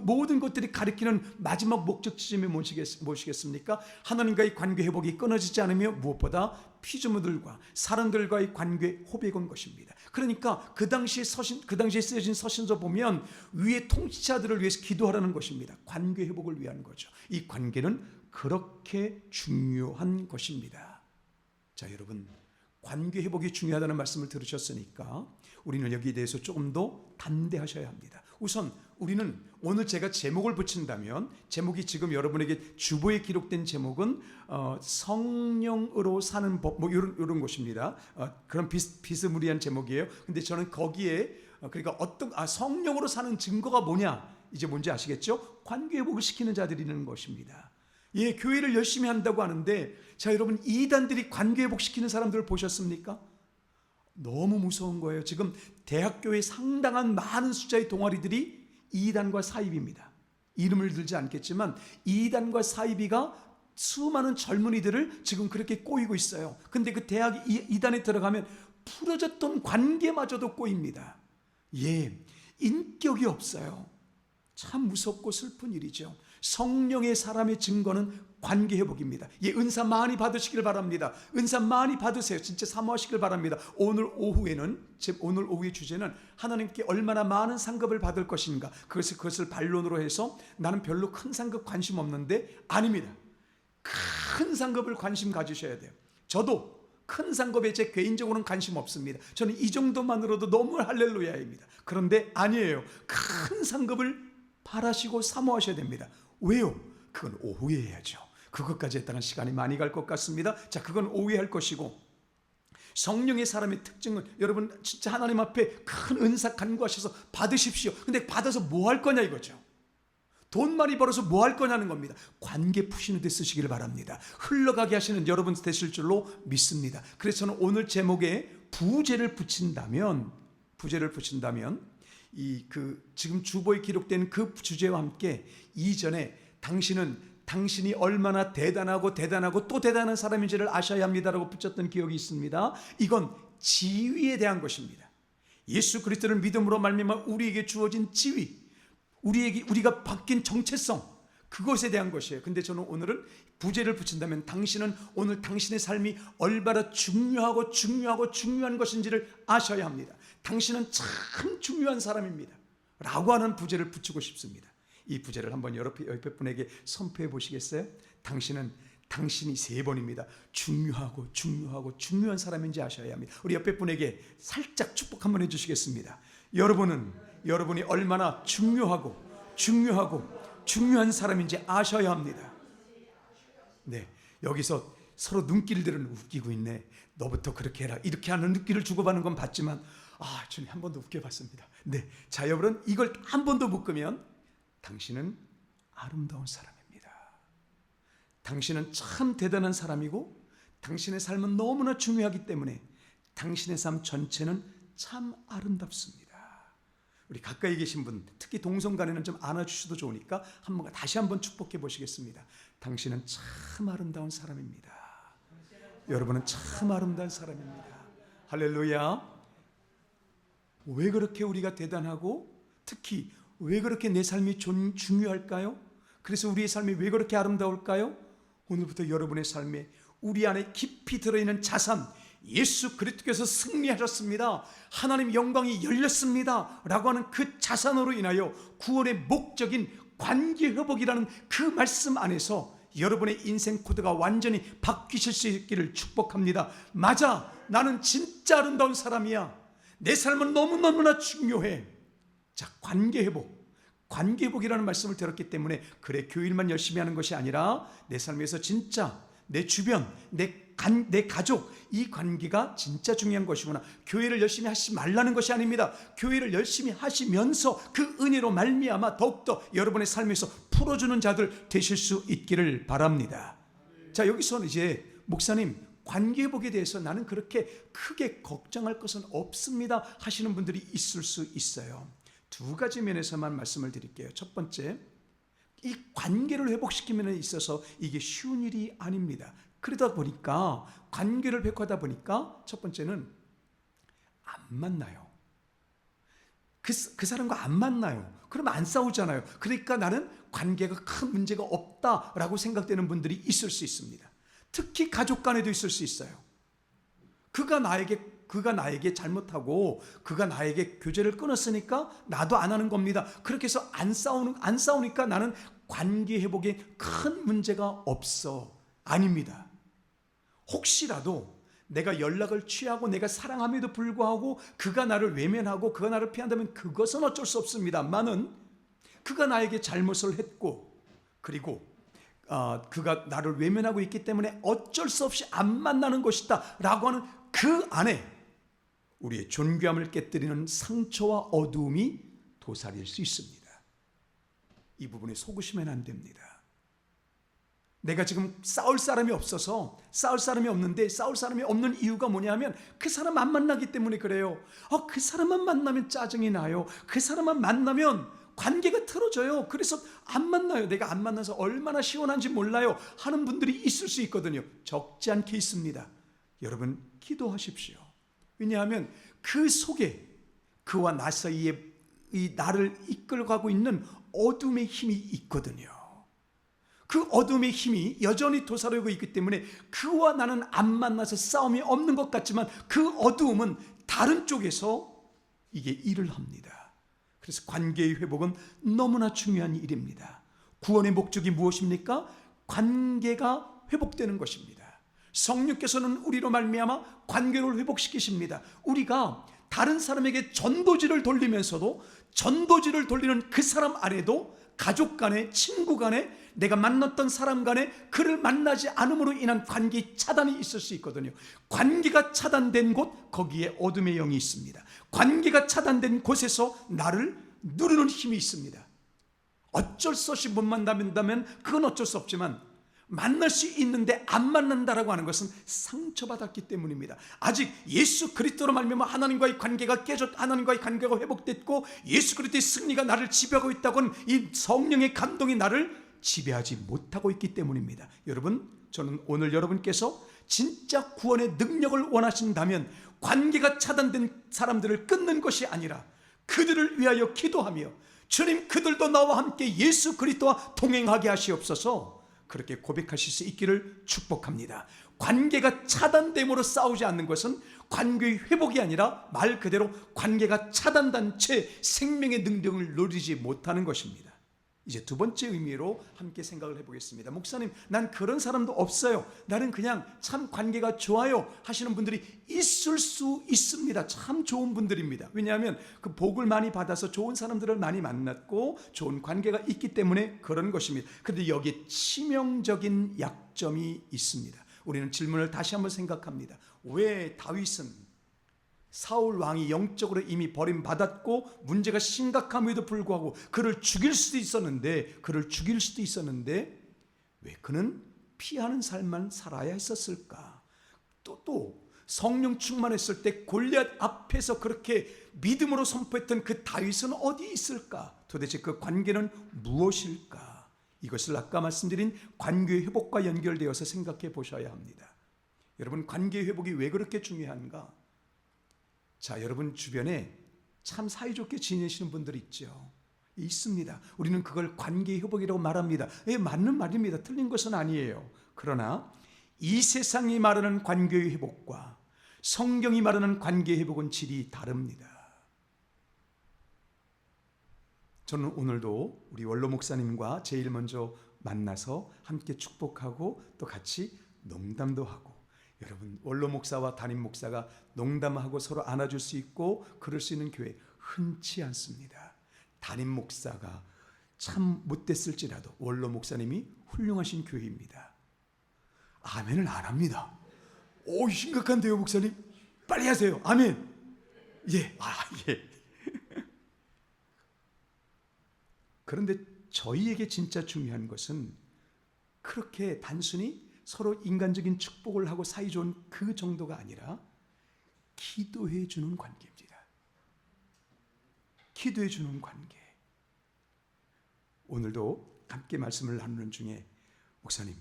모든 것들이 가리키는 마지막 목적 지점이 무엇이겠습니까? 하나님과의 관계 회복이 끊어지지 않으며 무엇보다 피조물들과 사람들과의 관계 호백인 것입니다. 그러니까 그 당시에 쓰여진 서신서 보면 위에 통치자들을 위해서 기도하라는 것입니다. 관계 회복을 위한 거죠. 이 관계는 그렇게 중요한 것입니다. 자, 여러분, 관계 회복이 중요하다는 말씀을 들으셨으니까 우리는 여기에 대해서 조금 더 담대하셔야 합니다. 우선 우리는 오늘 제가 제목을 붙인다면, 제목이 지금 여러분에게 주보에 기록된 제목은 성령으로 사는 법, 뭐 이런 것입니다. 그런 비스무리한 제목이에요. 근데 저는 거기에 그러니까 성령으로 사는 증거가 뭐냐, 이제 뭔지 아시겠죠? 관계 회복을 시키는 자들이라는 것입니다. 예, 교회를 열심히 한다고 하는데, 자, 여러분, 이단들이 관계 회복시키는 사람들을 보셨습니까? 너무 무서운 거예요. 지금 대학교에 상당한 많은 숫자의 동아리들이 이단과 사이비입니다. 이름을 들지 않겠지만 이단과 사이비가 수많은 젊은이들을 지금 그렇게 꼬이고 있어요. 근데 그 대학 이단에 들어가면 풀어졌던 관계마저도 꼬입니다. 예, 인격이 없어요. 참 무섭고 슬픈 일이죠. 성령의 사람의 증거는 관계 회복입니다. 예, 은사 많이 받으시길 바랍니다. 은사 많이 받으세요. 진짜 사모하시길 바랍니다. 오늘 오후의 주제는 하나님께 얼마나 많은 상급을 받을 것인가, 그것을 반론으로 해서 나는 별로 큰 상급 관심 없는데, 아닙니다. 큰 상급을 관심 가지셔야 돼요. 저도 큰 상급에 제 개인적으로는 관심 없습니다. 저는 이 정도만으로도 너무 할렐루야입니다. 그런데 아니에요. 큰 상급을 바라시고 사모하셔야 됩니다. 왜요? 그건 오후에 해야죠. 그것까지 했다는 시간이 많이 갈 것 같습니다. 자, 그건 오후에 할 것이고, 성령의 사람의 특징은 여러분 진짜 하나님 앞에 큰 은사 간구하셔서 받으십시오. 근데 받아서 뭐 할 거냐 이거죠. 돈 많이 벌어서 뭐 할 거냐는 겁니다. 관계 푸시는 데 쓰시길 바랍니다. 흘러가게 하시는 여러분 되실 줄로 믿습니다. 그래서 저는 오늘 제목에 부제를 붙인다면 지금 주보에 기록된 그 주제와 함께 이전에 당신이 얼마나 대단하고 또 대단한 사람인지를 아셔야 합니다라고 붙였던 기억이 있습니다. 이건 지위에 대한 것입니다. 예수 그리스도를 믿음으로 말미암아 우리에게 주어진 지위, 우리가 바뀐 정체성, 그것에 대한 것이에요. 근데 저는 오늘은 부제를 붙인다면 당신은 오늘 당신의 삶이 얼마나 중요한 것인지를 아셔야 합니다. 당신은 참 중요한 사람입니다 라고 하는 부제를 붙이고 싶습니다. 이 부제를 한번 옆에 분에게 선포해 보시겠어요? 당신이 3번입니다. 중요한 사람인지 아셔야 합니다. 우리 옆에 분에게 살짝 축복 한번 해주시겠습니다. 여러분이 얼마나 중요한 사람인지 아셔야 합니다. 네, 여기서 서로 눈길들은 웃기고 있네. 너부터 그렇게 해라. 이렇게 하는 눈길을 주고받는 건 봤지만, 주님 한 번도 웃겨봤습니다. 네, 자, 여러분, 이걸 한 번 더 묶으면 당신은 아름다운 사람입니다. 당신은 참 대단한 사람이고, 당신의 삶은 너무나 중요하기 때문에 당신의 삶 전체는 참 아름답습니다. 우리 가까이 계신 분, 특히 동성간에는 좀 안아주셔도 좋으니까 다시 한번 축복해 보시겠습니다. 당신은 참 아름다운 사람입니다. 여러분은 참 아름다운 사람입니다. 할렐루야. 왜 그렇게 우리가 대단하고, 특히 왜 그렇게 내 삶이 중요할까요? 그래서 우리의 삶이 왜 그렇게 아름다울까요? 오늘부터 여러분의 삶에 우리 안에 깊이 들어있는 자산, 예수 그리스도께서 승리하셨습니다, 하나님 영광이 열렸습니다 라고 하는 그 자산으로 인하여 구원의 목적인 관계 회복이라는 그 말씀 안에서 여러분의 인생 코드가 완전히 바뀌실 수 있기를 축복합니다. 맞아, 나는 진짜 아름다운 사람이야. 내 삶은 너무너무나 중요해. 자, 관계 회복이라는 말씀을 들었기 때문에, 그래, 교일만 열심히 하는 것이 아니라 내 삶에서 진짜 내 주변, 내 가족, 이 관계가 진짜 중요한 것이구나. 교회를 열심히 하시지 말라는 것이 아닙니다. 교회를 열심히 하시면서 그 은혜로 말미암아 더욱더 여러분의 삶에서 풀어주는 자들 되실 수 있기를 바랍니다. 자, 여기서 이제 목사님, 관계 회복에 대해서 나는 그렇게 크게 걱정할 것은 없습니다 하시는 분들이 있을 수 있어요. 두 가지 면에서만 말씀을 드릴게요. 첫 번째, 이 관계를 회복시키는 데 있어서 이게 쉬운 일이 아닙니다. 그러다 보니까 관계를 회복하다 보니까 첫 번째는 안 만나요. 그 사람과 안 만나요. 그러면 안 싸우잖아요. 그러니까 나는 관계가 큰 문제가 없다라고 생각되는 분들이 있을 수 있습니다. 특히 가족 간에도 있을 수 있어요. 그가 나에게 잘못하고 그가 나에게 교제를 끊었으니까 나도 안 하는 겁니다. 그렇게 해서 안 싸우니까 나는 관계 회복에 큰 문제가 없어. 아닙니다. 혹시라도 내가 연락을 취하고 내가 사랑함에도 불구하고 그가 나를 외면하고 그가 나를 피한다면 그것은 어쩔 수 없습니다만은 그가 나에게 잘못을 했고 그리고 그가 나를 외면하고 있기 때문에 어쩔 수 없이 안 만나는 것이다 라고 하는 그 안에 우리의 존귀함을 깨뜨리는 상처와 어두움이 도사릴 수 있습니다. 이 부분에 속으시면 안 됩니다. 내가 지금 싸울 사람이 없어서 싸울 사람이 없는데 싸울 사람이 없는 이유가 뭐냐면 그 사람 안 만나기 때문에 그래요. 그 사람만 만나면 짜증이 나요. 그 사람만 만나면 관계가 틀어져요. 그래서 안 만나요. 내가 안 만나서 얼마나 시원한지 몰라요 하는 분들이 있을 수 있거든요. 적지 않게 있습니다. 여러분 기도하십시오. 왜냐하면 그 속에 그와 나 사이에 이 나를 이끌어가고 있는 어둠의 힘이 있거든요. 그 어둠의 힘이 여전히 도사리고 있기 때문에 그와 나는 안 만나서 싸움이 없는 것 같지만 그 어두움은 다른 쪽에서 이게 일을 합니다. 그래서 관계의 회복은 너무나 중요한 일입니다. 구원의 목적이 무엇입니까? 관계가 회복되는 것입니다. 성령께서는 우리로 말미암아 관계를 회복시키십니다. 우리가 다른 사람에게 전도지를 돌리면서도 전도지를 돌리는 그 사람 안에도 가족 간에 친구 간에 내가 만났던 사람 간에 그를 만나지 않음으로 인한 관계 차단이 있을 수 있거든요. 관계가 차단된 곳 거기에 어둠의 영이 있습니다. 관계가 차단된 곳에서 나를 누르는 힘이 있습니다. 어쩔 수 없이 못 만난다면 그건 어쩔 수 없지만 만날 수 있는데 안 만난다라고 하는 것은 상처받았기 때문입니다. 아직 예수 그리스도로 말미암아 하나님과의 관계가 하나님과의 관계가 회복됐고 예수 그리스도의 승리가 나를 지배하고 있다고는 이 성령의 감동이 나를 지배하지 못하고 있기 때문입니다. 여러분, 저는 오늘 여러분께서 진짜 구원의 능력을 원하신다면 관계가 차단된 사람들을 끊는 것이 아니라 그들을 위하여 기도하며 주님 그들도 나와 함께 예수 그리스도와 동행하게 하시옵소서 그렇게 고백하실 수 있기를 축복합니다. 관계가 차단됨으로 싸우지 않는 것은 관계의 회복이 아니라 말 그대로 관계가 차단된 채 생명의 능력을 누리지 못하는 것입니다. 이제 두 번째 의미로 함께 생각을 해보겠습니다. 목사님, 난 그런 사람도 없어요. 나는 그냥 참 관계가 좋아요 하시는 분들이 있을 수 있습니다. 참 좋은 분들입니다. 왜냐하면 그 복을 많이 받아서 좋은 사람들을 많이 만났고 좋은 관계가 있기 때문에 그런 것입니다. 그런데 여기에 치명적인 약점이 있습니다. 우리는 질문을 다시 한번 생각합니다. 왜 다윗은 사울 왕이 영적으로 이미 버림받았고 문제가 심각함에도 불구하고 그를 죽일 수도 있었는데 왜 그는 피하는 삶만 살아야 했었을까? 또 성령 충만했을 때 골리앗 앞에서 그렇게 믿음으로 선포했던 그 다윗은 어디에 있을까? 도대체 그 관계는 무엇일까? 이것을 아까 말씀드린 관계 회복과 연결되어서 생각해 보셔야 합니다. 여러분, 관계 회복이 왜 그렇게 중요한가? 자, 여러분 주변에 참 사이좋게 지내시는 분들이 있죠. 있습니다. 우리는 그걸 관계 회복이라고 말합니다. 맞는 말입니다. 틀린 것은 아니에요. 그러나 이 세상이 말하는 관계 회복과 성경이 말하는 관계 회복은 질이 다릅니다. 저는 오늘도 우리 원로 목사님과 제일 먼저 만나서 함께 축복하고 또 같이 농담도 하고, 여러분 원로 목사와 담임 목사가 농담하고 서로 안아줄 수 있고 그럴 수 있는 교회 흔치 않습니다. 담임 목사가 참 못됐을지라도 원로 목사님이 훌륭하신 교회입니다. 아멘을 안 합니다. 오, 심각한데요 목사님? 빨리 하세요. 아멘. 예. 예. 그런데 저희에게 진짜 중요한 것은 그렇게 단순히 서로 인간적인 축복을 하고 사이좋은 그 정도가 아니라 기도해 주는 관계입니다. 기도해 주는 관계. 오늘도 함께 말씀을 나누는 중에 목사님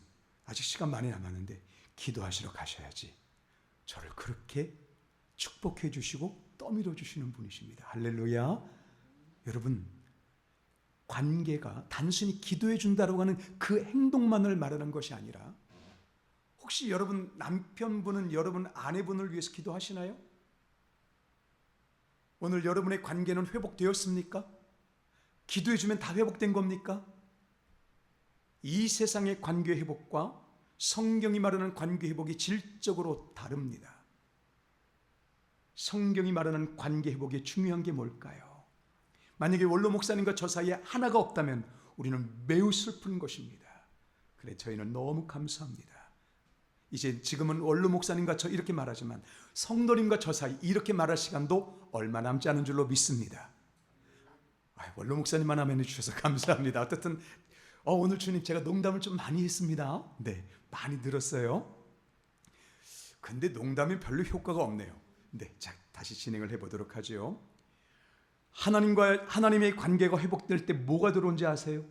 아직 시간 많이 남았는데 기도하시러 가셔야지. 저를 그렇게 축복해 주시고 떠밀어 주시는 분이십니다. 할렐루야. 여러분, 관계가 단순히 기도해 준다고 하는 그 행동만을 말하는 것이 아니라, 혹시 여러분 남편분은 여러분 아내분을 위해서 기도하시나요? 오늘 여러분의 관계는 회복되었습니까? 기도해 주면 다 회복된 겁니까? 이 세상의 관계 회복과 성경이 말하는 관계 회복이 질적으로 다릅니다. 성경이 말하는 관계 회복의 중요한 게 뭘까요? 만약에 원로 목사님과 저 사이에 하나가 없다면 우리는 매우 슬픈 것입니다. 그래, 저희는 너무 감사합니다. 이제 지금은 원로 목사님과 저 이렇게 말하지만 성도님과 저 사이 이렇게 말할 시간도 얼마 남지 않은 줄로 믿습니다. 원로 목사님만 하면 해주셔서 감사합니다. 어쨌든 오늘 주님 제가 농담을 좀 많이 했습니다. 네, 많이 늘었어요. 근데 농담이 별로 효과가 없네요. 네, 자, 다시 진행을 해보도록 하죠. 하나님의 관계가 회복될 때 뭐가 들어온지 아세요?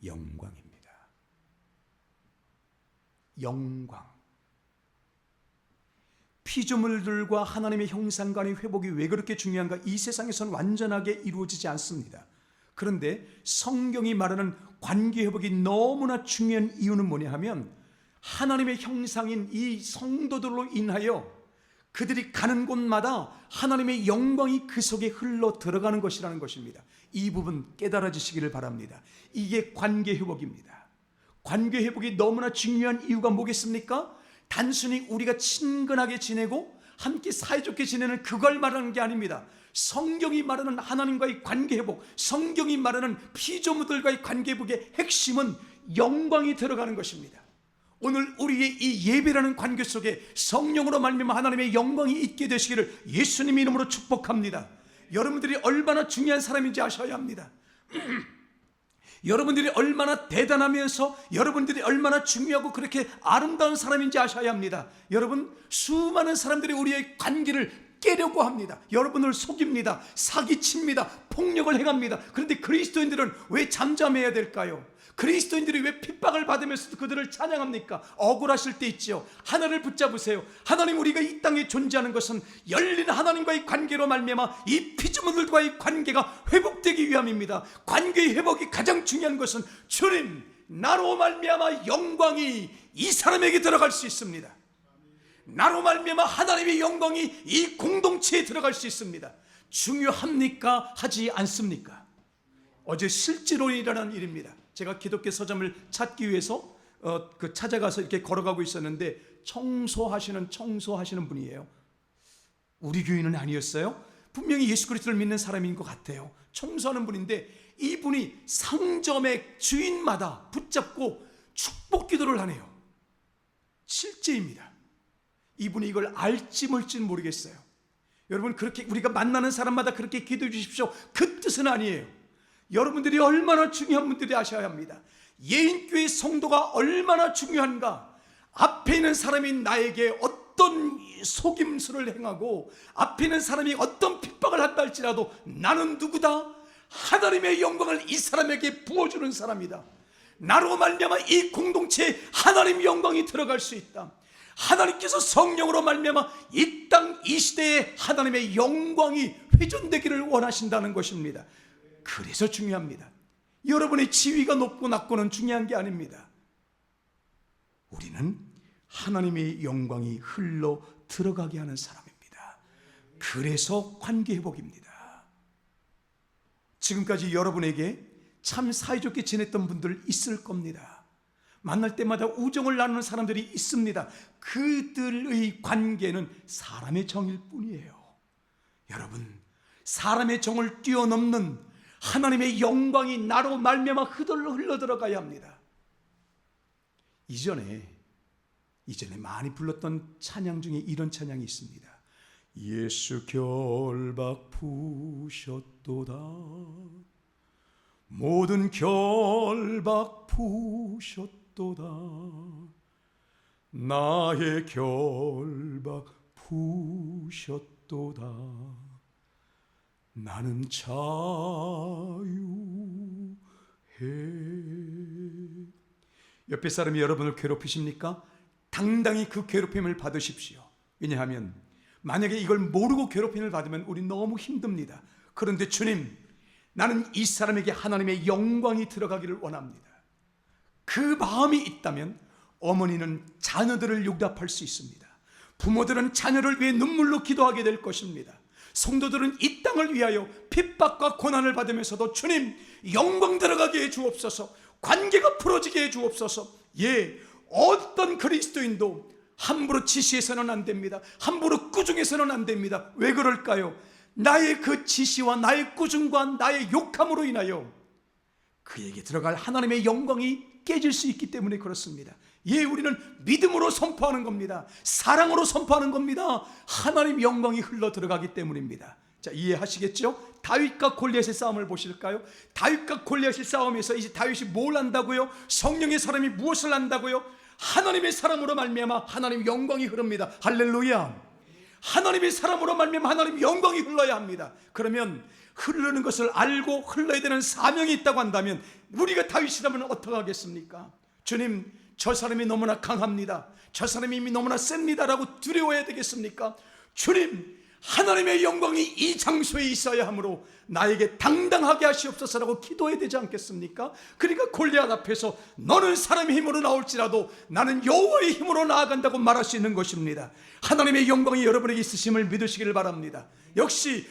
영광입니다. 영광. 피조물들과 하나님의 형상 간의 회복이 왜 그렇게 중요한가? 이 세상에서는 완전하게 이루어지지 않습니다. 그런데 성경이 말하는 관계 회복이 너무나 중요한 이유는 뭐냐 하면, 하나님의 형상인 이 성도들로 인하여 그들이 가는 곳마다 하나님의 영광이 그 속에 흘러 들어가는 것이라는 것입니다. 이 부분 깨달아지시기를 바랍니다. 이게 관계 회복입니다. 관계 회복이 너무나 중요한 이유가 뭐겠습니까? 단순히 우리가 친근하게 지내고 함께 사이좋게 지내는 그걸 말하는 게 아닙니다. 성경이 말하는 하나님과의 관계 회복, 성경이 말하는 피조물들과의 관계 회복의 핵심은 영광이 들어가는 것입니다. 오늘 우리의 이 예배라는 관계 속에 성령으로 말미암아 하나님의 영광이 있게 되시기를 예수님 이름으로 축복합니다. 여러분들이 얼마나 중요한 사람인지 아셔야 합니다. 여러분들이 얼마나 대단하면서 여러분들이 얼마나 중요하고 그렇게 아름다운 사람인지 아셔야 합니다. 여러분, 수많은 사람들이 우리의 관계를 깨려고 합니다. 여러분을 속입니다. 사기칩니다. 폭력을 행합니다. 그런데 그리스도인들은 왜 잠잠해야 될까요? 그리스도인들이 왜 핍박을 받으면서도 그들을 찬양합니까? 억울하실 때 있죠. 하나를 붙잡으세요. 하나님, 우리가 이 땅에 존재하는 것은 열린 하나님과의 관계로 말미암아 이 피조물들과의 관계가 회복되기 위함입니다. 관계의 회복이 가장 중요한 것은 주님, 나로 말미암아 영광이 이 사람에게 들어갈 수 있습니다. 나로 말미암아 하나님의 영광이 이 공동체에 들어갈 수 있습니다. 중요합니까? 하지 않습니까? 어제 실제로 일어난 일입니다. 제가 기독교 서점을 찾기 위해서 찾아가서 이렇게 걸어가고 있었는데 청소하시는 분이에요. 우리 교인은 아니었어요. 분명히 예수 그리스도를 믿는 사람인 것 같아요. 청소하는 분인데 이분이 상점의 주인마다 붙잡고 축복 기도를 하네요. 실제입니다. 이분이 이걸 알지 몰지는 모르겠어요. 여러분, 그렇게 우리가 만나는 사람마다 그렇게 기도해 주십시오, 그 뜻은 아니에요. 여러분들이 얼마나 중요한 분들이 아셔야 합니다. 예인교회 성도가 얼마나 중요한가. 앞에 있는 사람이 나에게 어떤 속임수를 행하고 앞에 있는 사람이 어떤 핍박을 한다 할지라도 나는 누구다? 하나님의 영광을 이 사람에게 부어주는 사람이다. 나로 말미암아 이 공동체에 하나님의 영광이 들어갈 수 있다. 하나님께서 성령으로 말미암아 이 땅, 이 시대에 하나님의 영광이 회존되기를 원하신다는 것입니다. 그래서 중요합니다. 여러분의 지위가 높고 낮고는 중요한 게 아닙니다. 우리는 하나님의 영광이 흘러 들어가게 하는 사람입니다. 그래서 관계 회복입니다. 지금까지 여러분에게 참 사이좋게 지냈던 분들 있을 겁니다. 만날 때마다 우정을 나누는 사람들이 있습니다. 그들의 관계는 사람의 정일 뿐이에요. 여러분, 사람의 정을 뛰어넘는 하나님의 영광이 나로 말미암아 흘러 들어가야 합니다. 이전에 많이 불렀던 찬양 중에 이런 찬양이 있습니다. 예수 결박 푸셨도다, 모든 결박 푸셨도다, 나의 결박 푸셨도다, 나는 자유해. 옆에 사람이 여러분을 괴롭히십니까? 당당히 그 괴롭힘을 받으십시오. 왜냐하면 만약에 이걸 모르고 괴롭힘을 받으면 우리 너무 힘듭니다. 그런데 주님, 나는 이 사람에게 하나님의 영광이 들어가기를 원합니다. 그 마음이 있다면 어머니는 자녀들을 용납할 수 있습니다. 부모들은 자녀를 위해 눈물로 기도하게 될 것입니다. 성도들은 이 땅을 위하여 핍박과 고난을 받으면서도 주님, 영광 들어가게 해 주옵소서, 관계가 풀어지게 해 주옵소서. 어떤 그리스도인도 함부로 지시해서는 안 됩니다. 함부로 꾸중해서는 안 됩니다. 왜 그럴까요? 나의 그 지시와 나의 꾸중과 나의 욕함으로 인하여 그에게 들어갈 하나님의 영광이 깨질 수 있기 때문에 그렇습니다. 우리는 믿음으로 선포하는 겁니다. 사랑으로 선포하는 겁니다. 하나님 영광이 흘러 들어가기 때문입니다. 자, 이해하시겠죠? 다윗과 골리앗의 싸움을 보실까요? 다윗과 골리앗의 싸움에서 이제 다윗이 뭘 한다고요? 성령의 사람이 무엇을 한다고요? 하나님의 사람으로 말미암아 하나님 영광이 흐릅니다. 할렐루야. 하나님의 사람으로 말미암아 하나님 영광이 흘러야 합니다. 그러면 흐르는 것을 알고 흘러야 되는 사명이 있다고 한다면 우리가 다윗이라면 어떻게 하겠습니까? 주님, 저 사람이 너무나 강합니다, 저 사람이 이미 너무나 셉니다 라고 두려워해야 되겠습니까? 주님, 하나님의 영광이 이 장소에 있어야 하므로 나에게 당당하게 하시옵소서라고 기도해야 되지 않겠습니까? 그러니까 골리앗 앞에서 너는 사람의 힘으로 나올지라도 나는 여호와의 힘으로 나아간다고 말할 수 있는 것입니다. 하나님의 영광이 여러분에게 있으심을 믿으시기를 바랍니다. 역시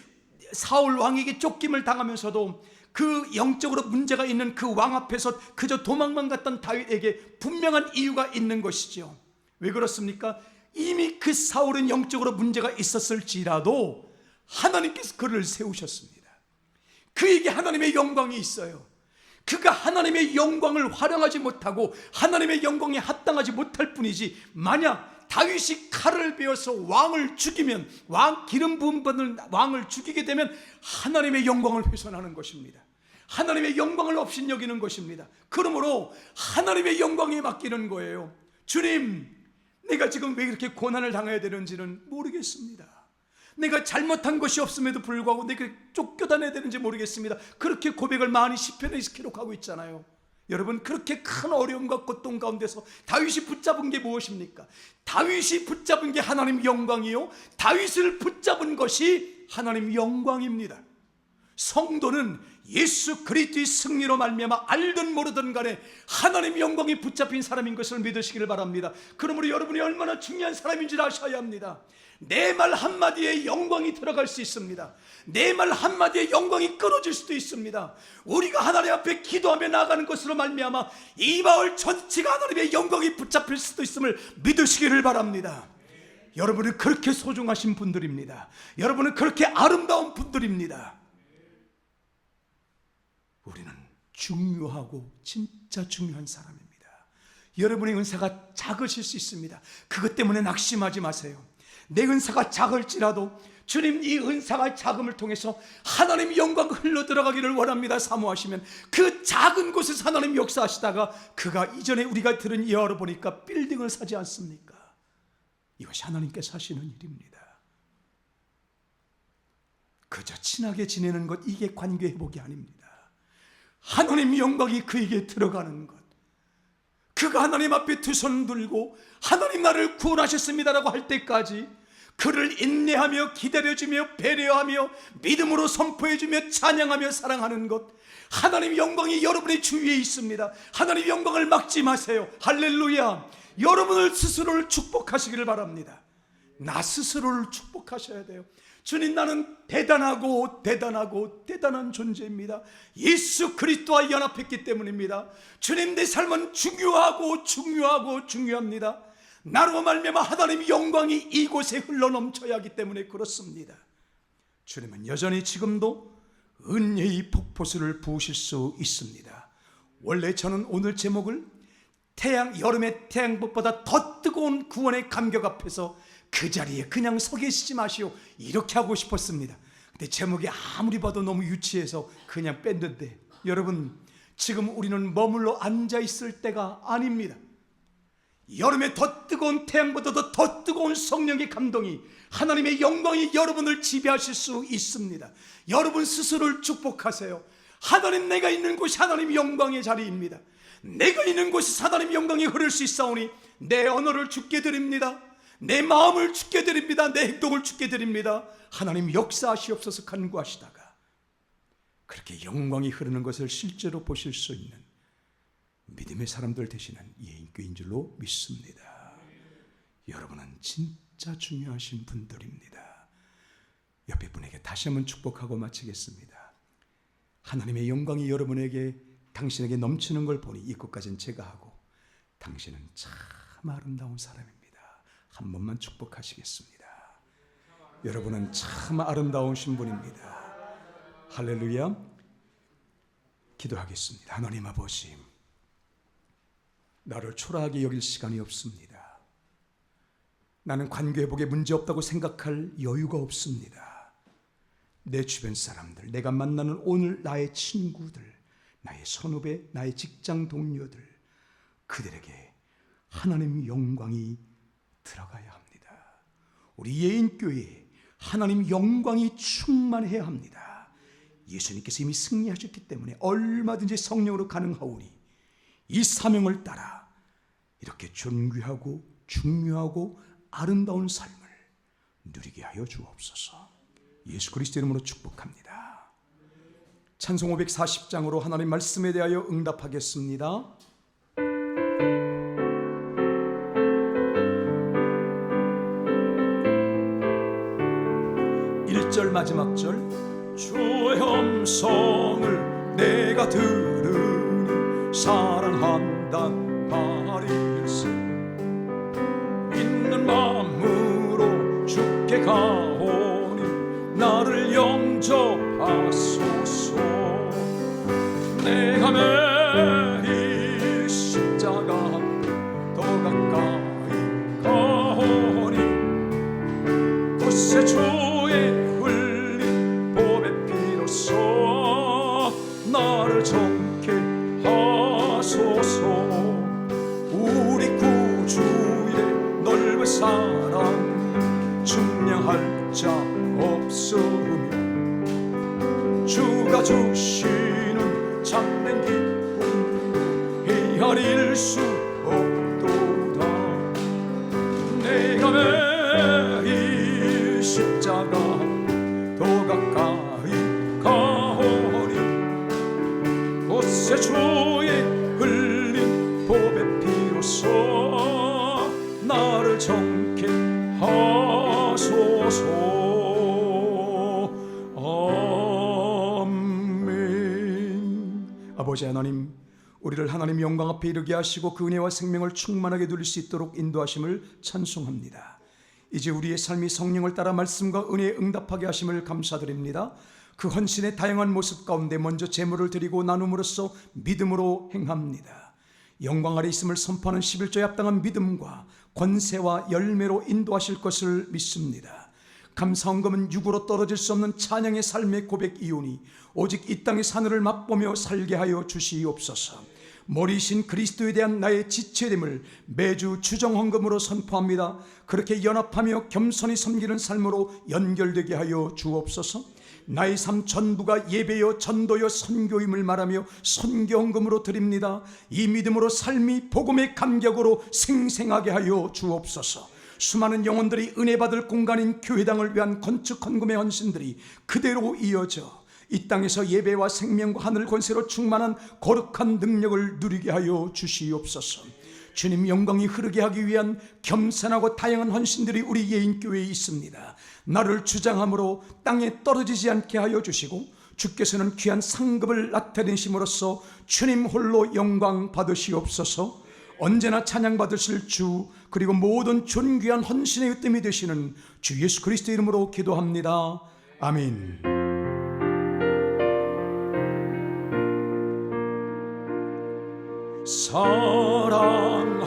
사울 왕에게 쫓김을 당하면서도 그 영적으로 문제가 있는 그 왕 앞에서 그저 도망만 갔던 다윗에게 분명한 이유가 있는 것이죠. 왜 그렇습니까? 이미 그 사울은 영적으로 문제가 있었을지라도 하나님께서 그를 세우셨습니다. 그에게 하나님의 영광이 있어요. 그가 하나님의 영광을 활용하지 못하고 하나님의 영광에 합당하지 못할 뿐이지, 만약 다윗이 칼을 베어서 왕을 죽이면, 기름 부음 받는 왕을 죽이게 되면 하나님의 영광을 훼손하는 것입니다. 하나님의 영광을 업신여기는 것입니다. 그러므로 하나님의 영광에 맡기는 거예요. 주님, 내가 지금 왜 이렇게 고난을 당해야 되는지는 모르겠습니다. 내가 잘못한 것이 없음에도 불구하고 내가 쫓겨다녀야 되는지 모르겠습니다. 그렇게 고백을 많이 시편에서 기록하고 있잖아요. 여러분, 그렇게 큰 어려움과 고통 가운데서 다윗이 붙잡은 게 무엇입니까? 다윗이 붙잡은 게 하나님 영광이요, 다윗을 붙잡은 것이 하나님 영광입니다. 성도는 예수 그리스도의 승리로 말미암아 알든 모르든 간에 하나님 영광이 붙잡힌 사람인 것을 믿으시기를 바랍니다. 그러므로 여러분이 얼마나 중요한 사람인지를 아셔야 합니다. 내 말 한마디에 영광이 들어갈 수 있습니다. 내 말 한마디에 영광이 끊어질 수도 있습니다. 우리가 하나님 앞에 기도하며 나아가는 것으로 말미암아 이 마을 전체가 하나님의 영광이 붙잡힐 수도 있음을 믿으시기를 바랍니다. 여러분은 그렇게 소중하신 분들입니다. 여러분은 그렇게 아름다운 분들입니다. 우리는 중요하고 진짜 중요한 사람입니다. 여러분의 은사가 작으실 수 있습니다. 그것 때문에 낙심하지 마세요. 내 은사가 작을지라도 주님, 이 은사가 작음을 통해서 하나님 영광 흘러 들어가기를 원합니다. 사모하시면 그 작은 곳에서 하나님 역사하시다가 그가 이전에 우리가 들은 예화로 보니까 빌딩을 사지 않습니까? 이것이 하나님께서 하시는 일입니다. 그저 친하게 지내는 것, 이게 관계 회복이 아닙니다. 하나님 영광이 그에게 들어가는 것, 그가 하나님 앞에 두 손 들고 하나님 나를 구원하셨습니다라고 할 때까지 그를 인내하며 기다려주며 배려하며 믿음으로 선포해주며 찬양하며 사랑하는 것, 하나님 영광이 여러분의 주위에 있습니다. 하나님 영광을 막지 마세요. 할렐루야. 여러분을 스스로를 축복하시기를 바랍니다. 나 스스로를 축복하셔야 돼요. 주님, 나는 대단하고 대단한 존재입니다. 예수 그리스도와 연합했기 때문입니다. 주님, 내 삶은 중요합니다. 나로 말미암아 하나님의 영광이 이곳에 흘러넘쳐야 하기 때문에 그렇습니다. 주님은 여전히 지금도 은혜의 폭포수를 부으실 수 있습니다. 원래 저는 오늘 제목을 여름의 태양빛보다 더 뜨거운 구원의 감격 앞에서 그 자리에 그냥 서 계시지 마시오, 이렇게 하고 싶었습니다. 근데 제목이 아무리 봐도 너무 유치해서 그냥 뺐는데, 여러분, 지금 우리는 머물러 앉아 있을 때가 아닙니다. 여름에 더 뜨거운 태양보다도 더 뜨거운 성령의 감동이, 하나님의 영광이 여러분을 지배하실 수 있습니다. 여러분 스스로를 축복하세요. 하나님, 내가 있는 곳이 하나님 영광의 자리입니다. 내가 있는 곳이 하나님 영광이 흐를 수 있사오니 내 언어를 주께 드립니다. 내 마음을 주께 드립니다. 내 행동을 주께 드립니다. 하나님 역사하시옵소서 간구하시다가 그렇게 영광이 흐르는 것을 실제로 보실 수 있는 믿음의 사람들 되시는 예인교인 줄로 믿습니다. 여러분은 진짜 중요하신 분들입니다. 옆에 분에게 다시 한번 축복하고 마치겠습니다. 하나님의 영광이 여러분에게, 당신에게 넘치는 걸 보니 이것까지는 제가 하고, 당신은 참 아름다운 사람입니다. 한 번만 축복하시겠습니다. 여러분은 참 아름다우신 분입니다. 할렐루야. 기도하겠습니다. 하나님 아버지, 나를 초라하게 여길 시간이 없습니다. 나는 관계회복에 문제없다고 생각할 여유가 없습니다. 내 주변 사람들, 내가 만나는 오늘 나의 친구들, 나의 선후배, 나의 직장 동료들, 그들에게 하나님 영광이 들어가야 합니다. 우리 예인교회에 하나님 영광이 충만해야 합니다. 예수님께서 이미 승리하셨기 때문에 얼마든지 성령으로 가능하오니 이 사명을 따라 이렇게 존귀하고 중요하고 아름다운 삶을 누리게 하여 주옵소서. 예수 그리스도 이름으로 축복합니다. 찬송 540장으로 하나님 말씀에 대하여 응답하겠습니다. 1절 마지막 절.
주의 음성을 내가 들으니 사랑한다 말일세. 있는 마음으로 주께 가오니 나를 영접하소서. 내가 매일 십자가 더 가까이 가오니 곳에 주의 나를 정케 하소서. 우리 구주의 넓은 사랑 증량할 자 없으며 주가 주시는 참된 기쁨 헤아릴 수 없도다. 내가 매일 십자가 더 가까이 가오니 곳에 주의 흘린 보배 피로써 나를 정케 하소서. 아멘.
아버지 하나님, 우리를 하나님 영광 앞에 이르게 하시고 그 은혜와 생명을 충만하게 누릴 수 있도록 인도하심을 찬송합니다. 이제 우리의 삶이 성령을 따라 말씀과 은혜에 응답하게 하심을 감사드립니다. 그 헌신의 다양한 모습 가운데 먼저 제물을 드리고 나눔으로써 믿음으로 행합니다. 영광 아래 있음을 선포하는 11조에 합당한 믿음과 권세와 열매로 인도하실 것을 믿습니다. 감사헌금은 육으로 떨어질 수 없는 찬양의 삶의 고백이오니 오직 이 땅의 하늘을 맛보며 살게 하여 주시옵소서. 머리신 그리스도에 대한 나의 지체됨을 매주 주정헌금으로 선포합니다. 그렇게 연합하며 겸손히 섬기는 삶으로 연결되게 하여 주옵소서. 나의 삶 전부가 예배여 전도여 선교임을 말하며 선교헌금으로 드립니다. 이 믿음으로 삶이 복음의 감격으로 생생하게 하여 주옵소서. 수많은 영혼들이 은혜 받을 공간인 교회당을 위한 건축 헌금의 헌신들이 그대로 이어져 이 땅에서 예배와 생명과 하늘 권세로 충만한 거룩한 능력을 누리게 하여 주시옵소서. 주님 영광이 흐르게 하기 위한 겸손하고 다양한 헌신들이 우리 예인교회에 있습니다. 나를 주장함으로 땅에 떨어지지 않게 하여 주시고 주께서는 귀한 상급을 나타내심으로써 주님 홀로 영광 받으시옵소서. 언제나 찬양 받으실 주, 그리고 모든 존귀한 헌신의 으뜸이 되시는 주 예수 그리스도 이름으로 기도합니다. 아멘.
사랑하는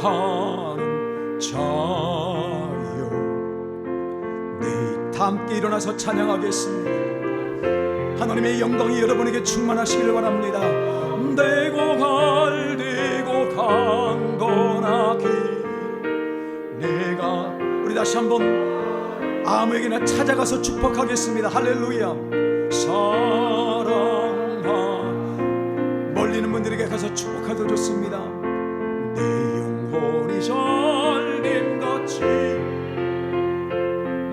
자여,
네, 다 함께 일어나서 찬양하겠습니다. 하나님의 영광이 여러분에게 충만하시길 바랍니다.
대고 갈 대고 강건하기
우리 다시 한번 아무에게나 찾아가서 축복하겠습니다. 할렐루야.
사랑하
멀리 있는 분들에게 가서 축복하도 좋습니다.
내 영혼이 절림같이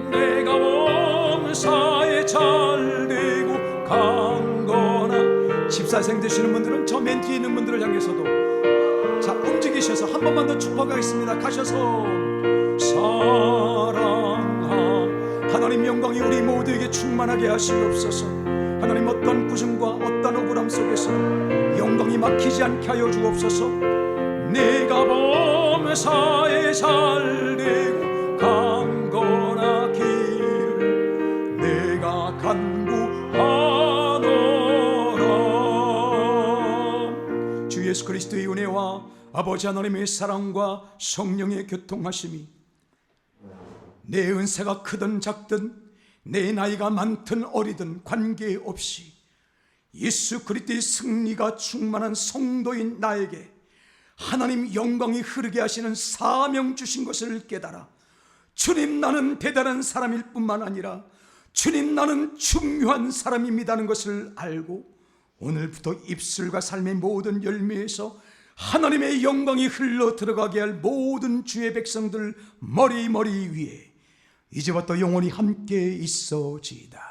내가 범사에 잘되고 강건한
집사생 되시는 분들은 저 맨 뒤에 있는 분들을 향해서도 자 움직이셔서 한 번만 더 축복하겠습니다. 가셔서
사랑하
하나님 영광이 우리 모두에게 충만하게 하시옵소서. 하나님 어떤 부정과 어떤 억울함 속에서 영광이 막히지 않게 하여 주옵소서.
내가 범사에 잘되고 강건하기를 내가 간구하노라.
주 예수 그리스도의 은혜와 아버지 하나님의 사랑과 성령의 교통하심이 내 은사가 크든 작든 내 나이가 많든 어리든 관계없이 예수 그리스도의 승리가 충만한 성도인 나에게 하나님 영광이 흐르게 하시는 사명 주신 것을 깨달아 주님 나는 대단한 사람일 뿐만 아니라 주님 나는 중요한 사람입니다는 것을 알고 오늘부터 입술과 삶의 모든 열매에서 하나님의 영광이 흘러 들어가게 할 모든 주의 백성들 머리 위에 이제부터 영원히 함께 있어지이다.